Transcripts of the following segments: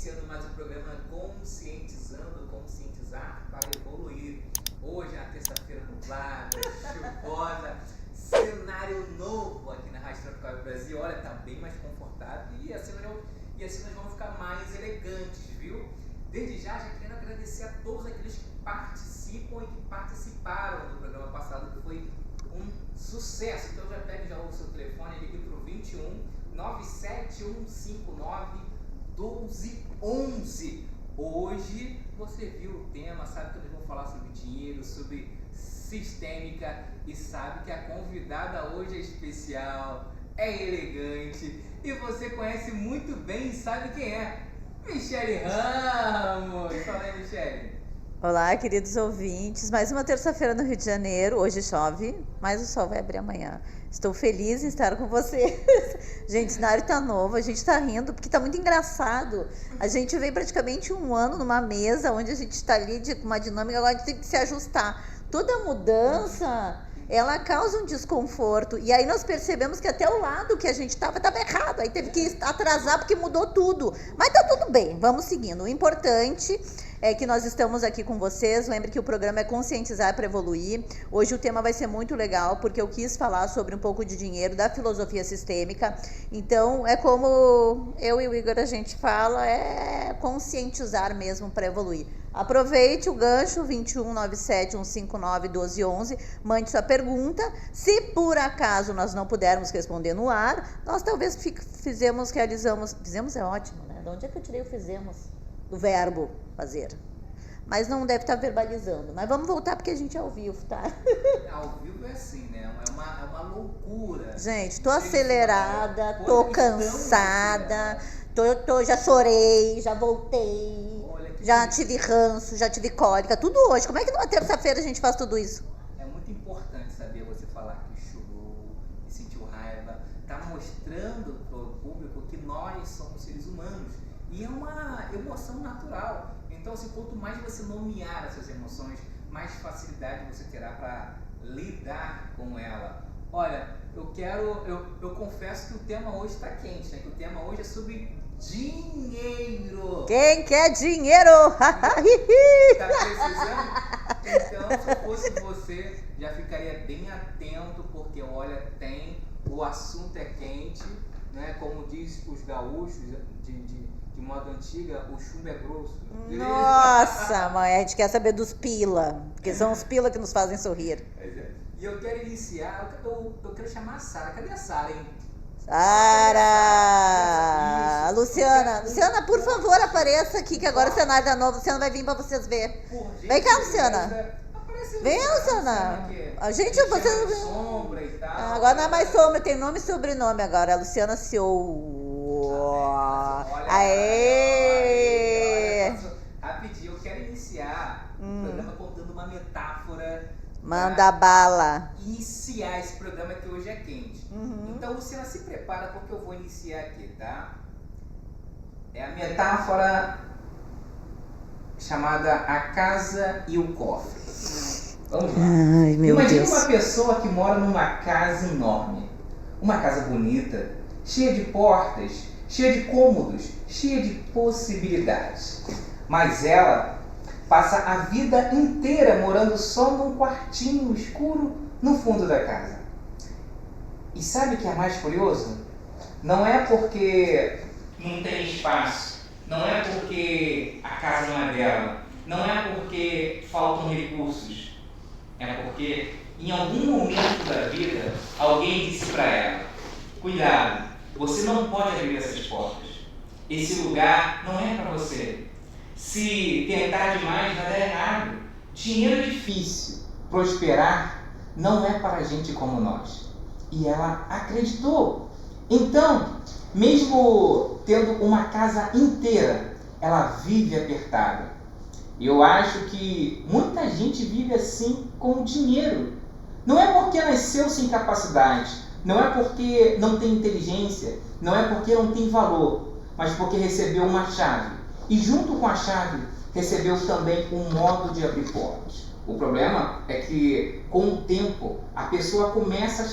iniciando mais um programa Conscientizando, Conscientizar para Evoluir. Hoje é uma terça-feira nublada, chuvosa, cenário novo aqui na Rádio Tropical do Brasil. Olha, tá bem mais confortável e assim nós vamos ficar mais elegantes, viu? Desde já quero agradecer a todos aqueles que participam e que participaram do programa passado, que foi um sucesso. Então já pegue já o seu telefone e ligue para o 21 97159 1211. Hoje você viu o tema, sabe que nós vamos falar sobre dinheiro, sobre sistêmica, e sabe que a convidada hoje é especial, é elegante e você conhece muito bem e sabe quem é. Michele Ramos! Fala aí, Michele. Olá, queridos ouvintes. Mais uma terça-feira no Rio de Janeiro. Hoje chove, mas o sol vai abrir amanhã. Estou feliz em estar com vocês. Gente, o cenário tá novo, a gente tá rindo porque tá muito engraçado. A gente veio praticamente um ano numa mesa onde a gente está ali com uma dinâmica, agora a gente tem que se ajustar. Toda mudança, ela causa um desconforto. E aí nós percebemos que até o lado que a gente estava errado. Aí teve que atrasar porque mudou tudo. Mas tá tudo bem, vamos seguindo. O importante é que nós estamos aqui com vocês. Lembre que o programa é Conscientizar para Evoluir. Hoje o tema vai ser muito legal, porque eu quis falar sobre um pouco de dinheiro, da filosofia sistêmica. Então, é como eu e o Igor a gente fala, é conscientizar mesmo para evoluir. Aproveite o gancho 21 97 159 1211, mande sua pergunta. Se por acaso nós não pudermos responder no ar, nós talvez realizamos é ótimo, né? De onde é que eu tirei o fizemos? Do verbo fazer. Mas não deve estar verbalizando. Mas vamos voltar porque a gente é ao vivo, tá? Ao vivo é assim, né? É uma loucura. Gente, tô acelerada, tô cansada, já chorei, já voltei, já tive ranço, já tive cólica, tudo hoje. Como é que numa terça-feira a gente faz tudo isso? É muito importante saber você falar que chorou, que sentiu raiva. Tá mostrando pro público que nós somos seres humanos. E é uma emoção natural. Então, assim, quanto mais você nomear essas emoções, mais facilidade você terá para lidar com ela. Olha, eu confesso que o tema hoje está quente, né? Que o tema hoje é sobre dinheiro. Quem quer dinheiro? Tá precisando? Então, se eu fosse você, já ficaria bem atento, porque, olha, o assunto é quente, né? Como diz os gaúchos de moda antiga, o chumbo é grosso. Beleza? Nossa, mãe, a gente quer saber dos pila, porque são os pila que nos fazem sorrir. E eu quero iniciar, eu quero chamar a Sara. Cadê a Sara, hein? Sara! Luciana, por favor, apareça aqui, que agora o cenário tá novo. Luciana vai vir pra vocês verem. Vem cá, Luciana. Vem, Luciana. A gente, você... sombra e tal. Agora não é mais sombra, tem nome e sobrenome agora. A Luciana Ciou. Aê! Rapidinho, eu quero iniciar o programa contando uma metáfora. Manda bala. Iniciar esse programa que hoje é quente. Então, Luciana, se prepara porque eu vou iniciar aqui, tá? É a metáfora chamada A Casa e o Cofre. Vamos lá. Ai, meu Imagina Deus. uma pessoa que mora numa casa enorme. Uma casa bonita, cheia de portas, cheia de cômodos, cheia de possibilidades. Mas ela passa a vida inteira morando só num quartinho escuro no fundo da casa. E sabe o que é mais curioso? Não é porque não tem espaço, não é porque a casa não é dela, não é porque faltam recursos, é porque em algum momento da vida alguém disse para ela: cuidado, você não pode abrir essas portas. Esse lugar não é para você. Se tentar demais vai dar errado. Dinheiro é difícil. Prosperar não é para gente como nós. E ela acreditou. Então, mesmo tendo uma casa inteira, ela vive apertada. Eu acho que muita gente vive assim com o dinheiro. Não é porque nasceu sem capacidade, não é porque não tem inteligência, não é porque não tem valor, mas porque recebeu uma chave. E junto com a chave, recebeu também um modo de abrir portas. O problema é que, com o tempo, a pessoa começa a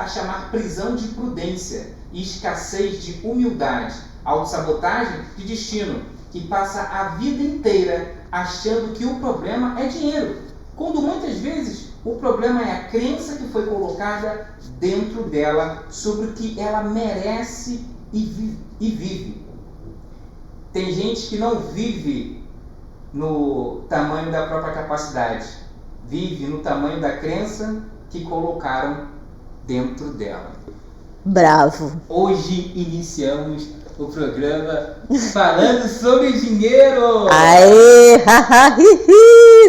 chamar prisão de prudência. e escassez de humildade, autossabotagem de destino, que passa a vida inteira achando que o problema é dinheiro, quando muitas vezes o problema é a crença que foi colocada dentro dela sobre o que ela merece e vive. Tem gente que não vive no tamanho da própria capacidade, vive no tamanho da crença que colocaram dentro dela. Bravo. Hoje iniciamos o programa falando sobre dinheiro. Aê!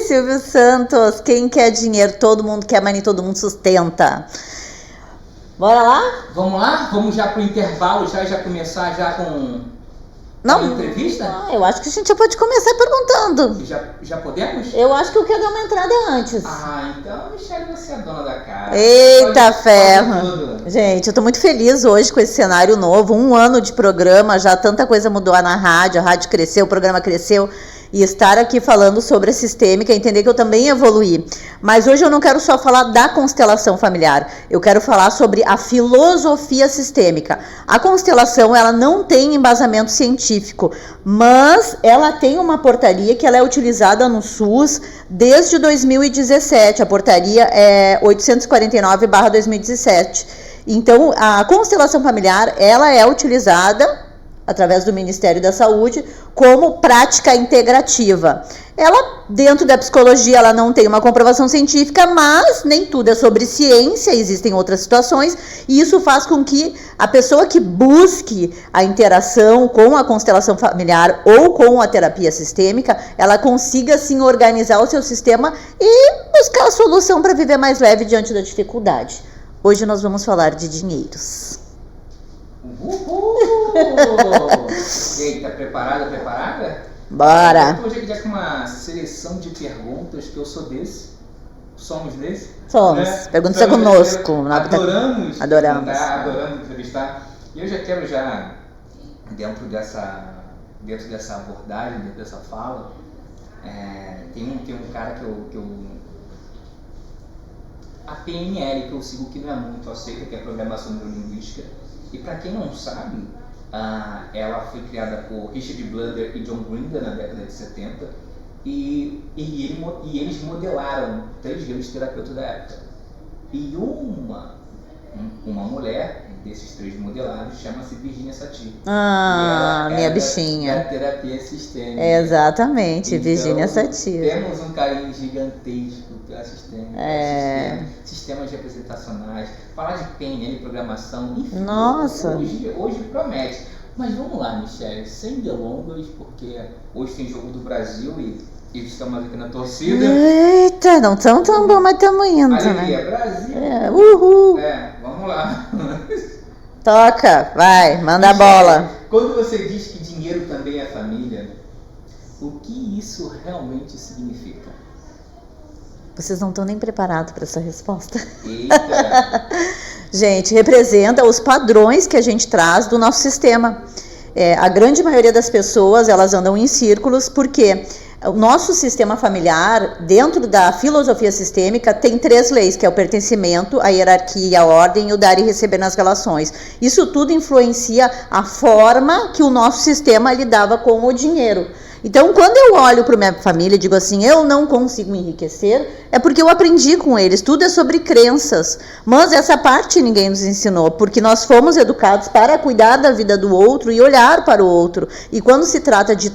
Silvio Santos, quem quer dinheiro? Todo mundo quer, mas nem todo mundo sustenta. Bora lá? Vamos lá? Vamos já pro intervalo, já começar já com Não, a entrevista? não, eu acho que a gente já pode começar perguntando. Já podemos? Eu acho que eu quero dar uma entrada antes. Ah, então Michele, você é a dona da casa. Eita Pode ferro! tudo. Gente, eu tô muito feliz hoje com esse cenário novo. 1 ano de programa, já tanta coisa mudou na rádio, a rádio cresceu, o programa cresceu. E estar aqui falando sobre a sistêmica, entender que eu também evoluí. Mas hoje eu não quero só falar da constelação familiar, eu quero falar sobre a filosofia sistêmica. A constelação, ela não tem embasamento científico, mas ela tem uma portaria que ela é utilizada no SUS desde 2017. A portaria é 849/2017. Então, a constelação familiar, ela é utilizada através do Ministério da Saúde, como prática integrativa. Ela, dentro da psicologia, ela não tem uma comprovação científica, mas nem tudo é sobre ciência, existem outras situações, e isso faz com que a pessoa que busque a interação com a constelação familiar ou com a terapia sistêmica, ela consiga, sim, organizar o seu sistema e buscar a solução para viver mais leve diante da dificuldade. Hoje nós vamos falar de dinheiros. Uhul! E aí, tá preparada? Bora! Hoje já com uma seleção de perguntas, que eu sou desse. Somos desse. Somos. Né? Pergunta conosco. Adoramos Adoramos. entrevistar. E eu já quero dentro dessa abordagem, dentro dessa fala, tem um cara que eu a PNL que eu sigo, que não é muito aceita, que é a Programação Neurolinguística. E para quem não sabe, ela foi criada por Richard Bandler e John Grinder na década de 70, e eles modelaram 3 grandes terapeutas da época. E uma mulher desses 3 modelados chama-se Virginia Satir. Minha bichinha. Da terapia sistêmica. Exatamente, então, Virginia Satir. Temos um carinho gigantesco pela sistêmica, sistemas representacionais, falar de PNL, programação, enfim. Nossa! Hoje promete. Mas vamos lá, Michele, sem delongas, porque hoje tem jogo do Brasil e estamos aqui na torcida. Eita, não tão bom, mas estamos indo, Alegria, né? Brasil! Uhul! Vamos lá. Toca, vai, manda a bola. Quando você diz que dinheiro também é família, o que isso realmente significa? Vocês não estão nem preparados para essa resposta. Eita! Gente, representa os padrões que a gente traz do nosso sistema. A grande maioria das pessoas, elas andam em círculos porque o nosso sistema familiar, dentro da filosofia sistêmica, tem 3 leis, que é o pertencimento, a hierarquia, a ordem e o dar e receber nas relações. Isso tudo influencia a forma que o nosso sistema lidava com o dinheiro. Então, quando eu olho para minha família e digo assim, eu não consigo enriquecer, é porque eu aprendi com eles. Tudo é sobre crenças. Mas essa parte ninguém nos ensinou, porque nós fomos educados para cuidar da vida do outro e olhar para o outro. E quando se trata de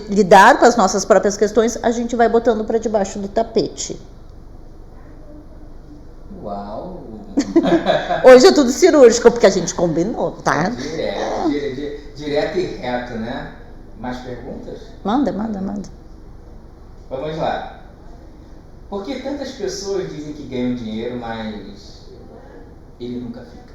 lidar com as nossas próprias questões, a gente vai botando para debaixo do tapete. Uau! Hoje é tudo cirúrgico, porque a gente combinou, tá? Direto e reto, né? Mais perguntas? Manda. Vamos lá. Por que tantas pessoas dizem que ganham dinheiro, mas ele nunca fica?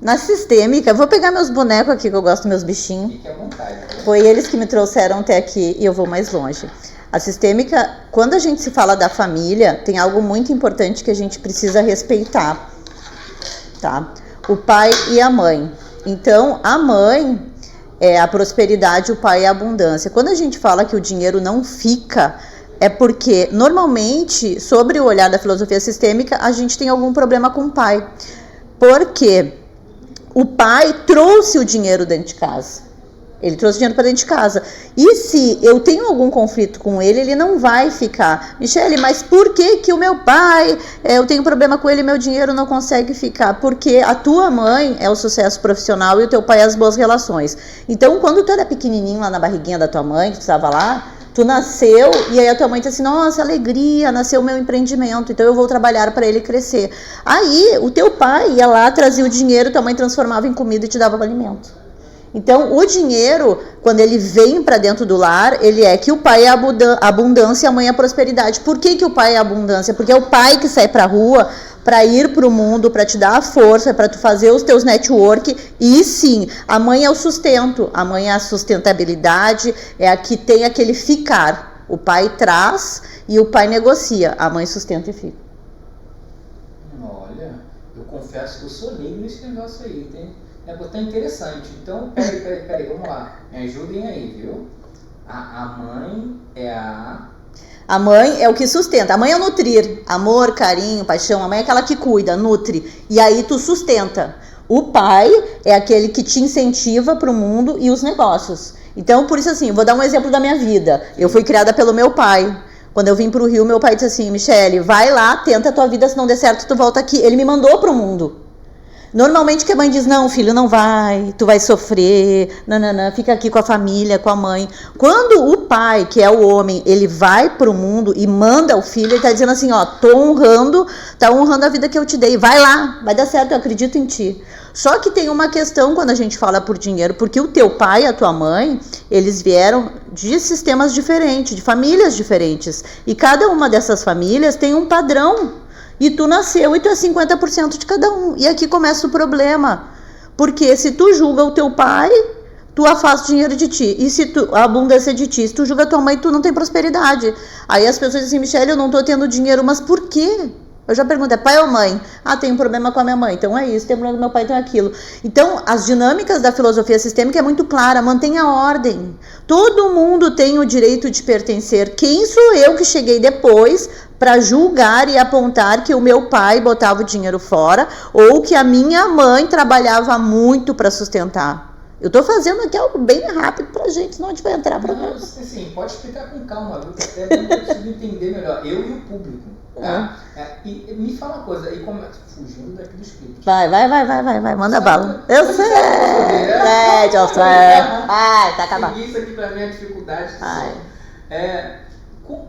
Na sistêmica, eu vou pegar meus bonecos aqui, que eu gosto dos meus bichinhos. Fique à vontade. Né? Foi eles que me trouxeram até aqui e eu vou mais longe. A sistêmica, quando a gente se fala da família, tem algo muito importante que a gente precisa respeitar, tá? O pai e a mãe. Então, a mãe é a prosperidade, o pai é a abundância. Quando a gente fala que o dinheiro não fica, é porque, normalmente, sobre o olhar da filosofia sistêmica, a gente tem algum problema com o pai. Por quê? o pai trouxe o dinheiro dentro de casa. Ele trouxe dinheiro para dentro de casa. E se eu tenho algum conflito com ele, ele não vai ficar. Michele, mas por que o meu pai, eu tenho problema com ele e meu dinheiro não consegue ficar? Porque a tua mãe é o sucesso profissional e o teu pai é as boas relações. Então, quando tu era pequenininho lá na barriguinha da tua mãe, que tu estava lá, tu nasceu e aí a tua mãe disse assim, nossa, alegria, nasceu o meu empreendimento, então eu vou trabalhar para ele crescer. Aí, o teu pai ia lá, trazia o dinheiro, tua mãe transformava em comida e te dava alimento. Então, o dinheiro, quando ele vem para dentro do lar, ele é que o pai é a abundância e a mãe é a prosperidade. Por que o pai é a abundância? Porque é o pai que sai para a rua para ir para o mundo, para te dar a força, para tu fazer os teus network. E sim, a mãe é o sustento, a mãe é a sustentabilidade, é a que tem aquele ficar. O pai traz e o pai negocia, a mãe sustenta e fica. Olha, eu confesso que eu sou leigo nesse negócio aí, tem... É bastante interessante. Então, peraí, vamos lá. Me ajudem aí, viu? A mãe é a... A mãe é o que sustenta. A mãe é o nutrir. Amor, carinho, paixão. A mãe é aquela que cuida, nutre. E aí tu sustenta. O pai é aquele que te incentiva para o mundo e os negócios. Então, por isso assim, eu vou dar um exemplo da minha vida. Eu fui criada pelo meu pai. Quando eu vim para o Rio, meu pai disse assim, Michele, vai lá, tenta a tua vida, se não der certo, tu volta aqui. Ele me mandou para o mundo. Normalmente que a mãe diz, não, filho, não vai, tu vai sofrer, não, fica aqui com a família, com a mãe. Quando o pai, que é o homem, ele vai pro mundo e manda o filho, ele tá dizendo assim, ó, tá honrando a vida que eu te dei, vai lá, vai dar certo, eu acredito em ti. Só que tem uma questão quando a gente fala por dinheiro, porque o teu pai e a tua mãe, eles vieram de sistemas diferentes, de famílias diferentes, e cada uma dessas famílias tem um padrão. E tu nasceu e tu é 50% de cada um. E aqui começa o problema. Porque se tu julga o teu pai, tu afasta o dinheiro de ti. E se a abundância é de ti, se tu julga a tua mãe, tu não tem prosperidade. Aí as pessoas dizem assim, Michele, eu não tô tendo dinheiro, mas por quê? Eu já pergunto, é pai ou mãe? Ah, tem um problema com a minha mãe, então é isso, tem um problema com meu pai, então é aquilo. Então, as dinâmicas da filosofia sistêmica é muito clara, mantenha a ordem. Todo mundo tem o direito de pertencer. Quem sou eu que cheguei depois para julgar e apontar que o meu pai botava o dinheiro fora ou que a minha mãe trabalhava muito para sustentar? Eu tô fazendo aqui algo bem rápido pra gente, senão a gente vai entrar pra não, sim, pode explicar com calma, viu? Até eu preciso entender melhor, eu e o público. Tá? E me fala uma coisa, e fugindo daqui do script. Vai, manda bala. Eu sei, eu sei. Vai, tá acabando. Isso aqui pra mim é a dificuldade.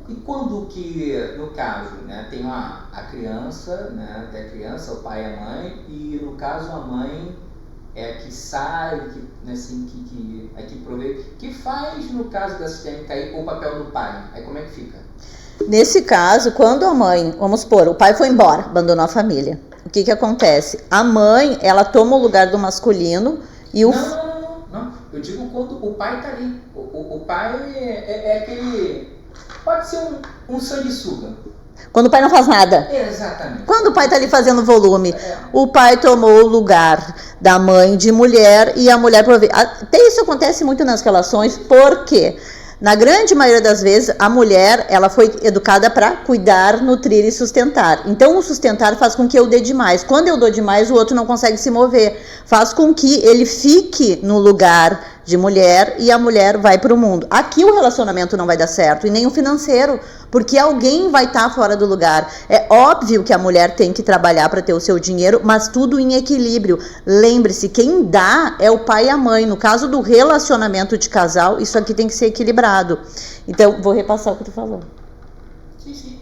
E quando que, no caso, né, tem a criança, né, tem a criança, o pai e a mãe, e no caso a mãe é a que sai, que, assim, que provê, que faz, no caso da sistêmica aí, o papel do pai, aí como é que fica? Nesse caso, quando a mãe, vamos supor, o pai foi embora, abandonou a família, o que acontece? A mãe, ela toma o lugar do masculino e o... Não, eu digo quando o pai tá ali, o pai é aquele, pode ser um sanguessuga. Quando o pai não faz nada. Exatamente. Quando o pai tá ali fazendo volume. O pai tomou o lugar da mãe de mulher e a mulher provê. Até isso acontece muito nas relações, porque na grande maioria das vezes a mulher, ela foi educada para cuidar, nutrir e sustentar. Então o sustentar faz com que eu dê demais. Quando eu dou demais, o outro não consegue se mover. Faz com que ele fique no lugar de mulher e a mulher vai para o mundo. Aqui o relacionamento não vai dar certo e nem o financeiro, porque alguém vai estar fora do lugar. É óbvio que a mulher tem que trabalhar para ter o seu dinheiro, mas tudo em equilíbrio. Lembre-se, quem dá é o pai e a mãe. No caso do relacionamento de casal, isso aqui tem que ser equilibrado. Então, vou repassar o que tu falou.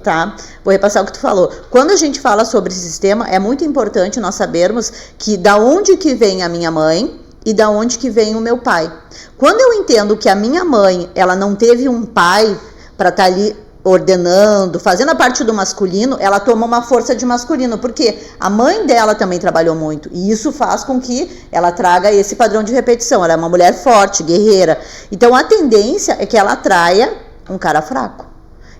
Tá? Vou repassar o que tu falou. Quando a gente fala sobre esse sistema, é muito importante nós sabermos que da onde que vem a minha mãe e da onde que vem o meu pai. Quando eu entendo que a minha mãe, ela não teve um pai para estar ali ordenando, fazendo a parte do masculino, ela toma uma força de masculino, porque a mãe dela também trabalhou muito, e isso faz com que ela traga esse padrão de repetição. Ela é uma mulher forte, guerreira. Então a tendência é que ela atraia um cara fraco.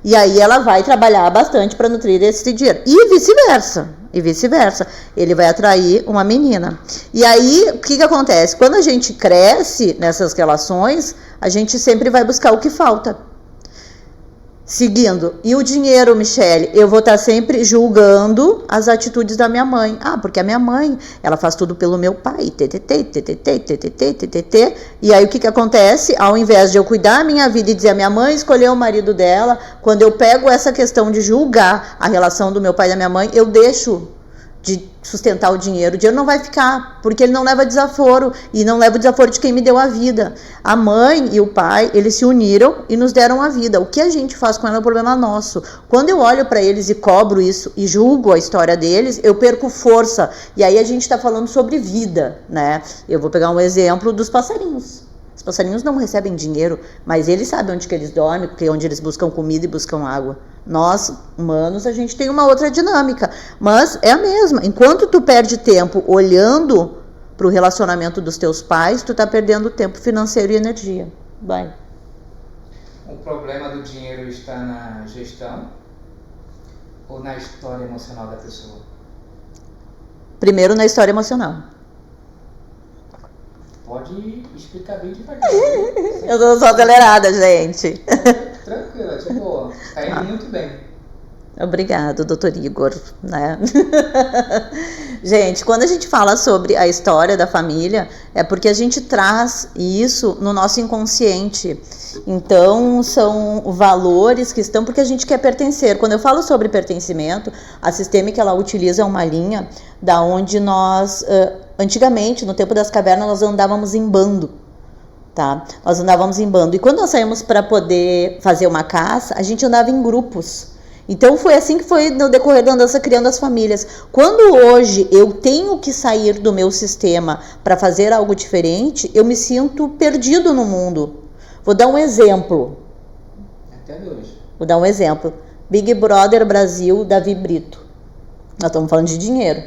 E aí ela vai trabalhar bastante para nutrir esse dinheiro. E vice-versa. Ele vai atrair uma menina. E aí, o que acontece? Quando a gente cresce nessas relações, a gente sempre vai buscar o que falta. Seguindo, e o dinheiro, Michele, eu vou estar sempre julgando as atitudes da minha mãe. Ah, porque a minha mãe, ela faz tudo pelo meu pai, e aí o que acontece? Ao invés de eu cuidar da minha vida e dizer a minha mãe escolheu o marido dela, quando eu pego essa questão de julgar a relação do meu pai e da minha mãe, eu deixo de sustentar o dinheiro não vai ficar, porque ele não leva desaforo, e não leva o desaforo de quem me deu a vida. A mãe e o pai, eles se uniram e nos deram a vida. O que a gente faz com ela é um problema nosso. Quando eu olho para eles e cobro isso e julgo a história deles, eu perco força, e aí a gente está falando sobre vida, né? Eu vou pegar um exemplo dos passarinhos. Os passarinhos não recebem dinheiro, mas eles sabem onde que eles dormem, porque é onde eles buscam comida e buscam água. Nós, humanos, a gente tem uma outra dinâmica, mas é a mesma. Enquanto tu perde tempo olhando para o relacionamento dos teus pais, tu tá perdendo tempo financeiro e energia. Vai. O problema do dinheiro está na gestão ou na história emocional da pessoa? Primeiro na história emocional. Pode explicar bem devagar. Eu sou acelerada, gente. Tranquila, tipo, tá indo muito bem. Obrigado, doutor Igor, né? Gente, quando a gente fala sobre a história da família, é porque a gente traz isso no nosso inconsciente. Então, são valores que estão porque a gente quer pertencer. Quando eu falo sobre pertencimento, a Sistêmica, ela utiliza uma linha da onde nós, antigamente, no tempo das cavernas, nós andávamos em bando. Tá? Nós andávamos em bando. E quando nós saímos para poder fazer uma caça, a gente andava em grupos. Então foi assim que foi no decorrer da andança criando as famílias. Quando hoje eu tenho que sair do meu sistema para fazer algo diferente, eu me sinto perdido no mundo. Vou dar um exemplo. Até hoje. Vou dar um exemplo. Big Brother Brasil, Davi Brito. Nós estamos falando de dinheiro.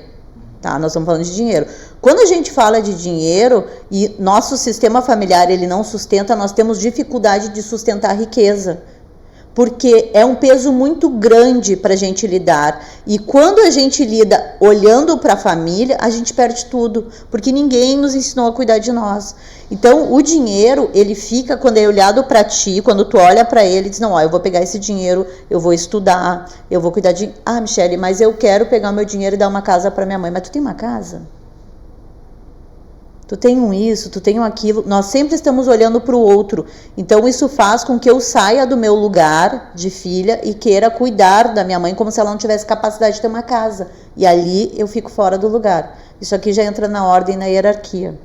Tá? Nós estamos falando de dinheiro. Quando a gente fala de dinheiro e nosso sistema familiar ele não sustenta, nós temos dificuldade de sustentar a riqueza. Porque é um peso muito grande para a gente lidar. E quando a gente lida olhando para a família, a gente perde tudo. Porque ninguém nos ensinou a cuidar de nós. Então, o dinheiro, ele fica, quando é olhado para ti, quando tu olha para ele, diz, não, ó, eu vou pegar esse dinheiro, eu vou estudar, eu vou cuidar de... Ah, Michele, mas eu quero pegar o meu dinheiro e dar uma casa para minha mãe. Mas tu tem uma casa? Tu tem um isso, tu tem um aquilo. Nós sempre estamos olhando para o outro. Então isso faz com que eu saia do meu lugar de filha e queira cuidar da minha mãe como se ela não tivesse capacidade de ter uma casa. E ali eu fico fora do lugar. Isso aqui já entra na ordem, na hierarquia.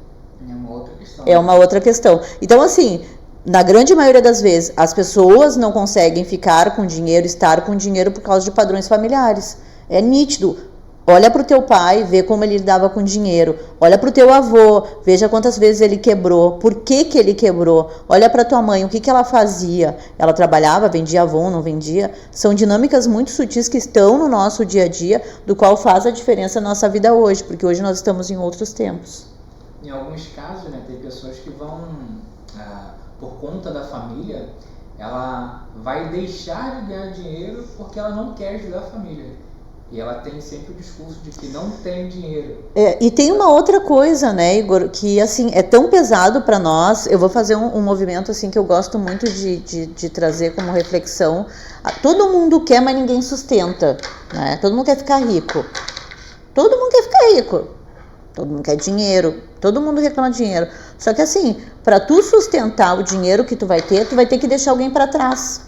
É uma outra questão. É uma outra questão. Então assim, na grande maioria das vezes, as pessoas não conseguem ficar com dinheiro, estar com dinheiro por causa de padrões familiares. É nítido. Olha para o teu pai, vê como ele lidava com dinheiro. Olha para o teu avô, veja quantas vezes ele quebrou. Por que que ele quebrou? Olha para tua mãe, o que que ela fazia? Ela trabalhava, vendia Avon, não vendia? São dinâmicas muito sutis que estão no nosso dia a dia, do qual faz a diferença na nossa vida hoje, porque hoje nós estamos em outros tempos. Em alguns casos, né, tem pessoas que vão, por conta da família, ela vai deixar de ganhar dinheiro porque ela não quer ajudar a família. E ela tem sempre o discurso de que não tem dinheiro. E tem uma outra coisa, né, Igor, que assim, é tão pesado para nós. Eu vou fazer um movimento assim que eu gosto muito de trazer como reflexão. Todo mundo quer, mas ninguém sustenta, né? Todo mundo quer ficar rico. Todo mundo quer ficar rico. Todo mundo quer dinheiro. Todo mundo reclama de dinheiro. Só que assim, para tu sustentar o dinheiro que tu vai ter que deixar alguém para trás.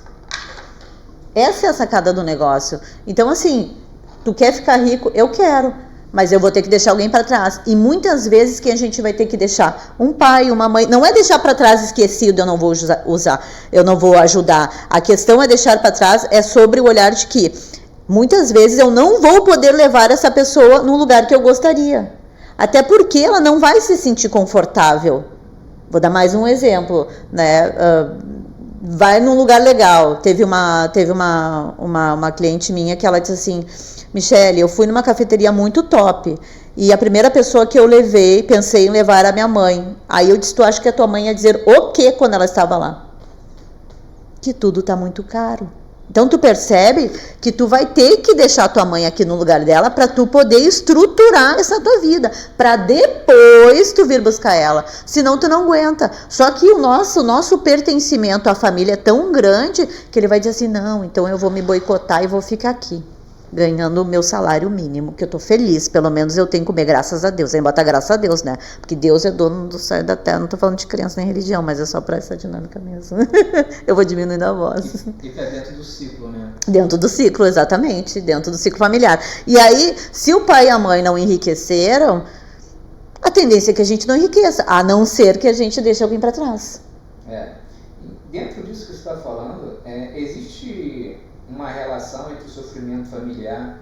Essa é a sacada do negócio. Então assim, tu quer ficar rico? Eu quero, mas eu vou ter que deixar alguém para trás. E muitas vezes que a gente vai ter que deixar um pai, uma mãe, não é deixar para trás esquecido, eu não vou usar, eu não vou ajudar. A questão é deixar para trás, é sobre o olhar de que muitas vezes eu não vou poder levar essa pessoa no lugar que eu gostaria. Até porque ela não vai se sentir confortável. Vou dar mais um exemplo, né? Vai num lugar legal. Teve uma cliente minha que ela disse assim, Michele, eu fui numa cafeteria muito top e a primeira pessoa que eu levei, pensei em levar a minha mãe. Aí eu disse, tu acha que a tua mãe ia dizer o quê quando ela estava lá? Que tudo tá muito caro. Então tu percebe que tu vai ter que deixar tua mãe aqui no lugar dela para tu poder estruturar essa tua vida, para depois tu vir buscar ela. Senão tu não aguenta. Só que o nosso pertencimento à família é tão grande que ele vai dizer assim: "Não, então eu vou me boicotar e vou ficar aqui, ganhando o meu salário mínimo, que eu tô feliz, pelo menos eu tenho que comer, graças a Deus." Aí bota graças a Deus, né? Porque Deus é dono do céu e da terra. Não tô falando de crença nem religião, mas é só pra essa dinâmica mesmo. Eu vou diminuindo a voz. E tá dentro do ciclo, né? Dentro do ciclo, exatamente. Dentro do ciclo familiar. E aí, se o pai e a mãe não enriqueceram, a tendência é que a gente não enriqueça, a não ser que a gente deixe alguém pra trás. Dentro disso que você está falando, existe uma relação entre o sofrimento familiar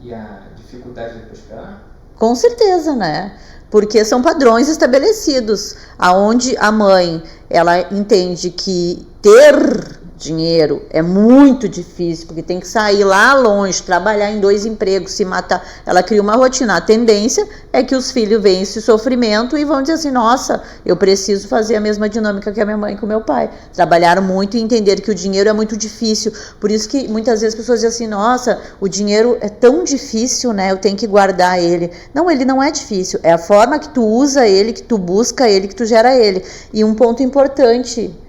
e a dificuldade de prosperar? Com certeza, né? Porque são padrões estabelecidos, aonde a mãe, ela entende que ter dinheiro é muito difícil, porque tem que sair lá longe, trabalhar em 2 empregos, se matar. Ela cria uma rotina. A tendência é que os filhos veem esse sofrimento e vão dizer assim: nossa, eu preciso fazer a mesma dinâmica que a minha mãe e com o meu pai. Trabalharam muito e entenderam que o dinheiro é muito difícil. Por isso que muitas vezes as pessoas dizem assim: nossa, o dinheiro é tão difícil, né? Eu tenho que guardar ele. Não, ele não é difícil. É a forma que tu usa ele, que tu busca ele, que tu gera ele. E um ponto importante,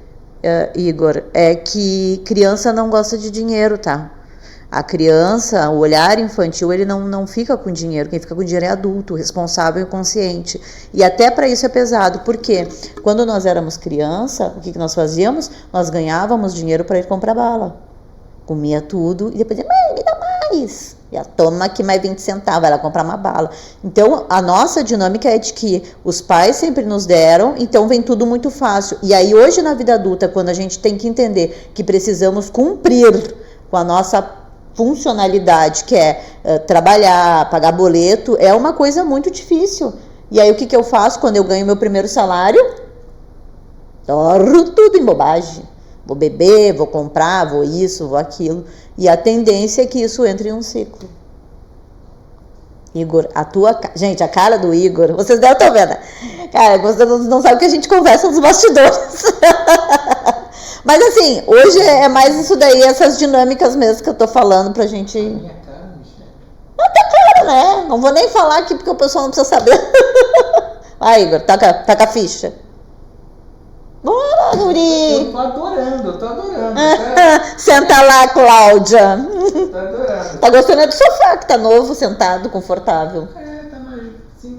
Igor, é que criança não gosta de dinheiro, tá? A criança, o olhar infantil, ele não fica com dinheiro. Quem fica com dinheiro é adulto, responsável e consciente. E até para isso é pesado. Por quê? Quando nós éramos criança, o que nós fazíamos? Nós ganhávamos dinheiro para ir comprar bala. Comia tudo e depois dizia: mãe, me dá mais. E a toma aqui mais 20 centavos, ela comprar uma bala. Então, a nossa dinâmica é de que os pais sempre nos deram, então vem tudo muito fácil. E aí, hoje na vida adulta, quando a gente tem que entender que precisamos cumprir com a nossa funcionalidade, que é trabalhar, pagar boleto, é uma coisa muito difícil. E aí, o que eu faço quando eu ganho meu primeiro salário? Torro tudo em bobagem. Vou beber, vou comprar, vou isso, vou aquilo. E a tendência é que isso entre em um ciclo. Igor, gente, a cara do Igor, vocês devem estar vendo. Cara, vocês não sabem o que a gente conversa nos bastidores. Mas assim, hoje é mais isso daí, essas dinâmicas mesmo que eu tô falando pra gente. Minha cara, Michele. Não tá claro, né? Não vou nem falar aqui porque o pessoal não precisa saber. Vai, Igor, taca a ficha. Bora, Guri! Eu tô adorando. Senta lá, Cláudia. Tô adorando. Tá gostando do sofá, que tá novo, sentado, confortável.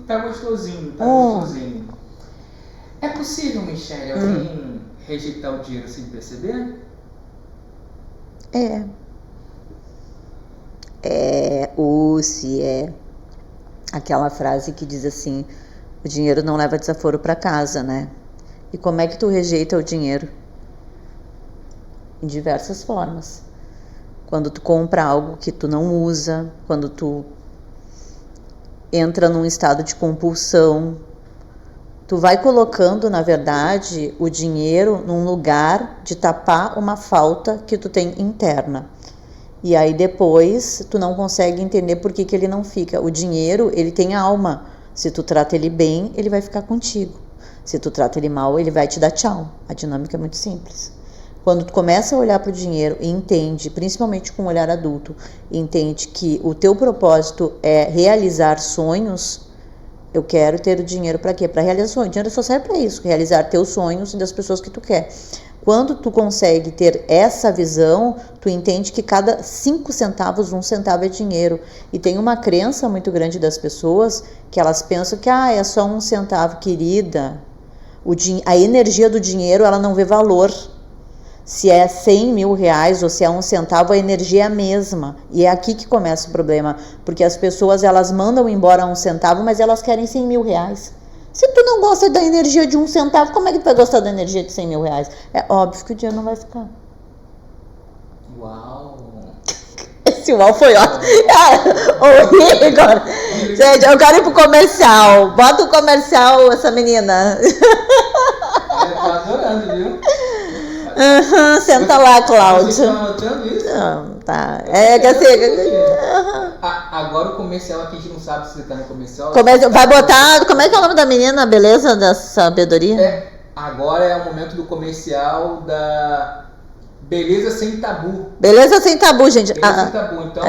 Tá gostosinho, gostosinho. É possível, Michele, alguém rejeitar o dinheiro sem perceber? Se é aquela frase que diz assim: o dinheiro não leva desaforo pra casa, né? E como é que tu rejeita o dinheiro? Em diversas formas. Quando tu compra algo que tu não usa, quando tu entra num estado de compulsão, tu vai colocando, na verdade, o dinheiro num lugar de tapar uma falta que tu tem interna. E aí depois tu não consegue entender por que ele não fica. O dinheiro, ele tem alma. Se tu trata ele bem, ele vai ficar contigo. Se tu trata ele mal, ele vai te dar tchau. A dinâmica é muito simples. Quando tu começa a olhar para o dinheiro e entende, principalmente com um olhar adulto, entende que o teu propósito é realizar sonhos. Eu quero ter o dinheiro para quê? Para realizar sonhos. O dinheiro só serve para isso, realizar teus sonhos e das pessoas que tu quer. Quando tu consegue ter essa visão, tu entende que cada 5 centavos, 1 centavo é dinheiro. E tem uma crença muito grande das pessoas que elas pensam que é só 1 centavo, querida. A energia do dinheiro, ela não vê valor. Se é 100 mil reais ou se é 1 centavo, a energia é a mesma. E é aqui que começa o problema. Porque as pessoas, elas mandam embora 1 centavo, mas elas querem 100 mil reais. Se tu não gosta da energia de 1 centavo, como é que tu vai gostar da energia de 100 mil reais? É óbvio que o dinheiro não vai ficar. Uau! Esse uau foi ótimo. Ô, Igor, gente, eu quero ir pro comercial. Bota o comercial, essa menina. Eu tô adorando, viu? Senta lá, Cláudia. Vocês estão anotando isso? Não, tá. É que assim. Agora o comercial aqui, a gente não sabe se você tá no comercial. Vai botar. Como é que é o nome da menina? Beleza da sabedoria? Agora é o momento do comercial Beleza Sem Tabu. Beleza Sem Tabu, gente. Beleza Sem Tabu, então...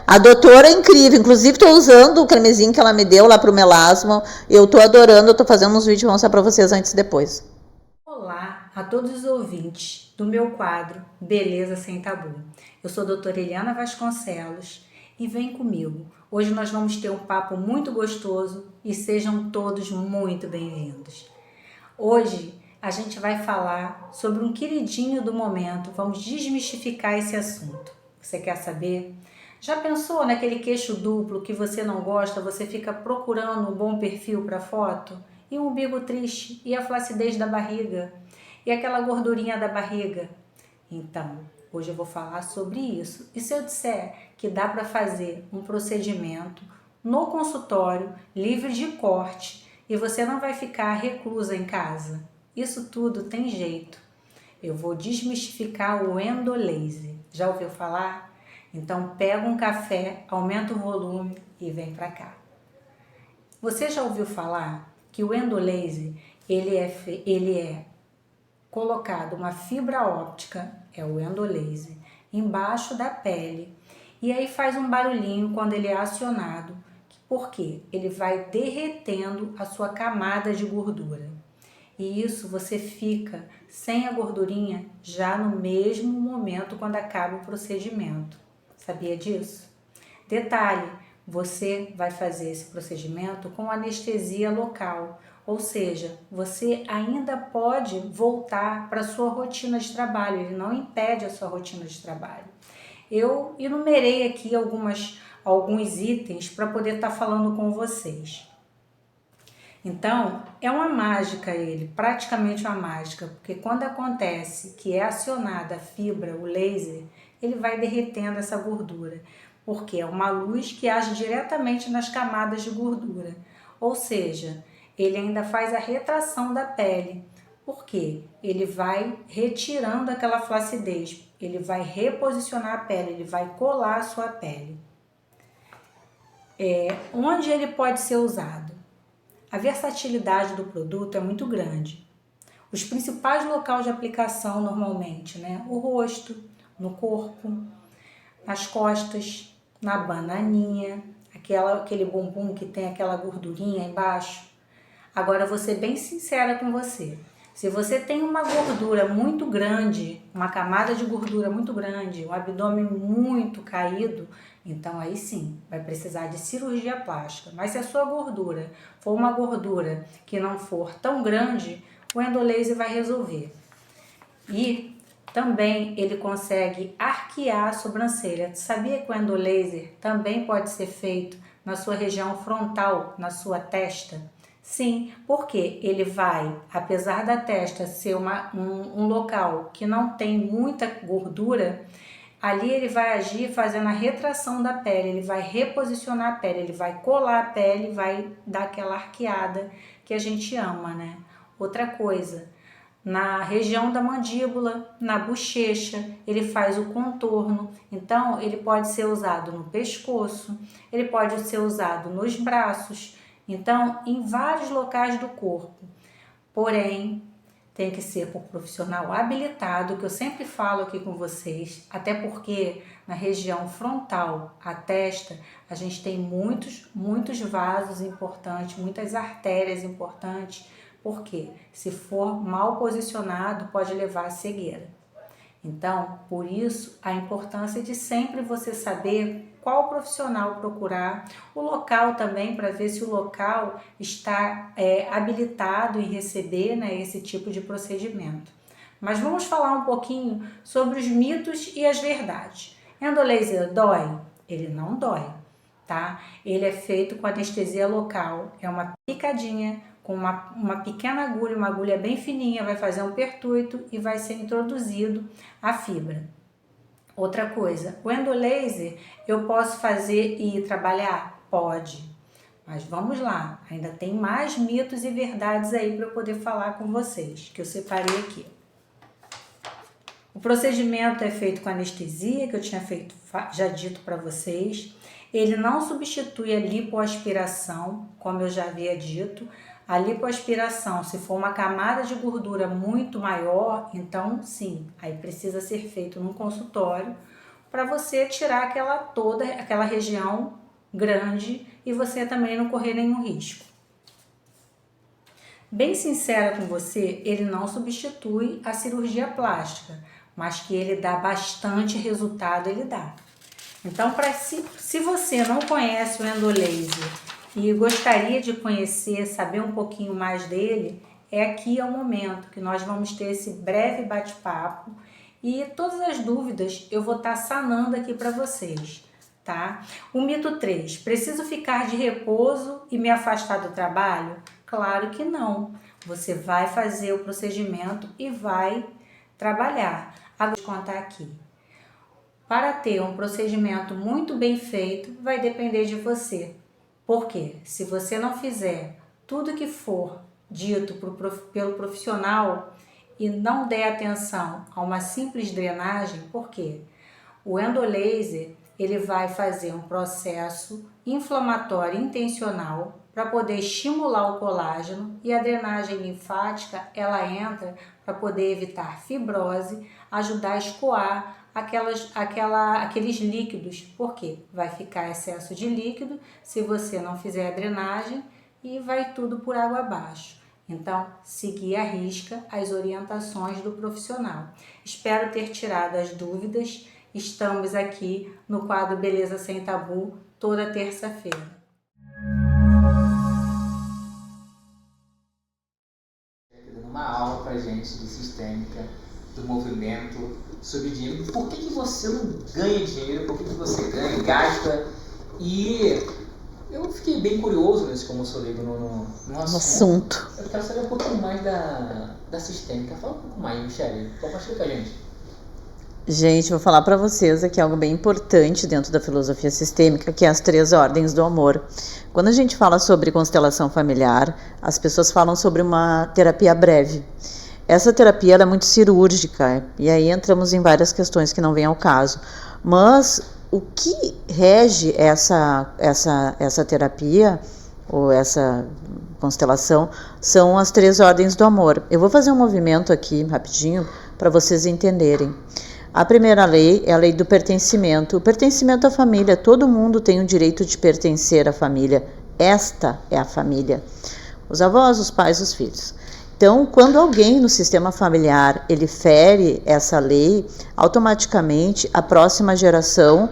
A doutora é incrível. Inclusive, tô usando o cremezinho que ela me deu lá pro melasma. Eu tô adorando, eu tô fazendo uns vídeos, vou mostrar pra vocês antes e depois. Olá a todos os ouvintes do meu quadro Beleza Sem Tabu. Eu sou a doutora Eliana Vasconcelos e vem comigo. Hoje nós vamos ter um papo muito gostoso e sejam todos muito bem-vindos. Hoje a gente vai falar sobre um queridinho do momento, vamos desmistificar esse assunto. Você quer saber? Já pensou naquele queixo duplo que você não gosta, você fica procurando um bom perfil para foto? E um umbigo triste? E a flacidez da barriga? E aquela gordurinha da barriga? Então, hoje eu vou falar sobre isso. E se eu disser que dá para fazer um procedimento no consultório, livre de corte, e você não vai ficar reclusa em casa? Isso tudo tem jeito. Eu vou desmistificar o endolaser. Já ouviu falar? Então pega um café, aumenta o volume e vem para cá. Você já ouviu falar que o endolaser ele é colocado uma fibra óptica, é o endolaser, embaixo da pele e aí faz um barulhinho quando ele é acionado. Por quê? Ele vai derretendo a sua camada de gordura. E isso você fica sem a gordurinha já no mesmo momento quando acaba o procedimento. Sabia disso? Detalhe, você vai fazer esse procedimento com anestesia local, ou seja, você ainda pode voltar para a sua rotina de trabalho, ele não impede a sua rotina de trabalho. Eu enumerei aqui alguns itens para poder estar falando com vocês. Então, é uma mágica ele, praticamente uma mágica, porque quando acontece que é acionada a fibra, o laser, ele vai derretendo essa gordura, porque é uma luz que age diretamente nas camadas de gordura, ou seja, ele ainda faz a retração da pele, porque ele vai retirando aquela flacidez, ele vai reposicionar a pele, ele vai colar a sua pele. Onde ele pode ser usado? A versatilidade do produto é muito grande. Os principais locais de aplicação normalmente, né? O rosto, no corpo, nas costas, na bananinha, aquele bumbum que tem aquela gordurinha embaixo. Agora, vou ser bem sincera com você. Se você tem uma gordura muito grande, uma camada de gordura muito grande, um abdômen muito caído, então aí sim, vai precisar de cirurgia plástica. Mas se a sua gordura for uma gordura que não for tão grande, o endolaser vai resolver. E também ele consegue arquear a sobrancelha. Sabia que o endolaser também pode ser feito na sua região frontal, na sua testa? Sim, porque ele vai, apesar da testa ser um local que não tem muita gordura, ali ele vai agir fazendo a retração da pele, ele vai reposicionar a pele, ele vai colar a pele, vai dar aquela arqueada que a gente ama, né? Outra coisa, na região da mandíbula, na bochecha, ele faz o contorno, então ele pode ser usado no pescoço, ele pode ser usado nos braços, então em vários locais do corpo. Porém, tem que ser por profissional habilitado, que eu sempre falo aqui com vocês, até porque na região frontal, a testa, a gente tem muitos vasos importantes, muitas artérias importantes, porque se for mal posicionado, pode levar à cegueira. Então, por isso, a importância de sempre você saber qual profissional procurar, o local também, para ver se o local está habilitado em receber, né, esse tipo de procedimento. Mas vamos falar um pouquinho sobre os mitos e as verdades. Endolaser dói? Ele não dói, tá? Ele é feito com anestesia local, é uma picadinha com uma pequena agulha, uma agulha bem fininha, vai fazer um pertuito e vai ser introduzido a fibra. Outra coisa, o endolaser eu posso fazer e trabalhar? Pode, mas vamos lá, ainda tem mais mitos e verdades aí para eu poder falar com vocês, que eu separei aqui. O procedimento é feito com anestesia, que eu tinha já dito para vocês. Ele não substitui a lipoaspiração, como eu já havia dito. A lipoaspiração, se for uma camada de gordura muito maior, então sim, aí precisa ser feito num consultório para você tirar toda aquela região grande e você também não correr nenhum risco. Bem sincera com você, ele não substitui a cirurgia plástica, mas que ele dá bastante resultado, ele dá. Então, se você não conhece o endolaser e gostaria de conhecer, saber um pouquinho mais dele, aqui é o momento que nós vamos ter esse breve bate-papo e todas as dúvidas eu vou estar sanando aqui para vocês, tá? O mito 3, preciso ficar de repouso e me afastar do trabalho? Claro que não, você vai fazer o procedimento e vai trabalhar. Agora vou contar aqui. Para ter um procedimento muito bem feito, vai depender de você. Porque se você não fizer tudo que for dito pelo profissional e não der atenção a uma simples drenagem, por quê? O endolaser, ele vai fazer um processo inflamatório intencional para poder estimular o colágeno e a drenagem linfática, ela entra para poder evitar fibrose, ajudar a escoar aqueles líquidos, porque vai ficar excesso de líquido se você não fizer a drenagem e vai tudo por água abaixo. Então, seguir à risca as orientações do profissional. Espero ter tirado as dúvidas. Estamos aqui no quadro Beleza Sem Tabu, toda terça-feira. Dando uma aula pra gente de sistêmica, do movimento sobre dinheiro. Por que você não ganha dinheiro? Por que você ganha, gasta? E eu fiquei bem curioso nesse como sou leigo no assunto. Eu quero saber um pouquinho mais da sistêmica. Fala um pouco mais, Michele. Compartilha com a gente. Gente, vou falar para vocês aqui algo bem importante dentro da filosofia sistêmica, que é as 3 ordens do amor. Quando a gente fala sobre constelação familiar, as pessoas falam sobre uma terapia breve. Essa terapia ela é muito cirúrgica, e aí entramos em várias questões que não vêm ao caso. Mas o que rege essa terapia, ou essa constelação, são as 3 ordens do amor. Eu vou fazer um movimento aqui, rapidinho, para vocês entenderem. A primeira lei é a lei do pertencimento. O pertencimento à família. Todo mundo tem o direito de pertencer à família. Esta é a família. Os avós, os pais, os filhos. Então, quando alguém no sistema familiar ele fere essa lei, automaticamente a próxima geração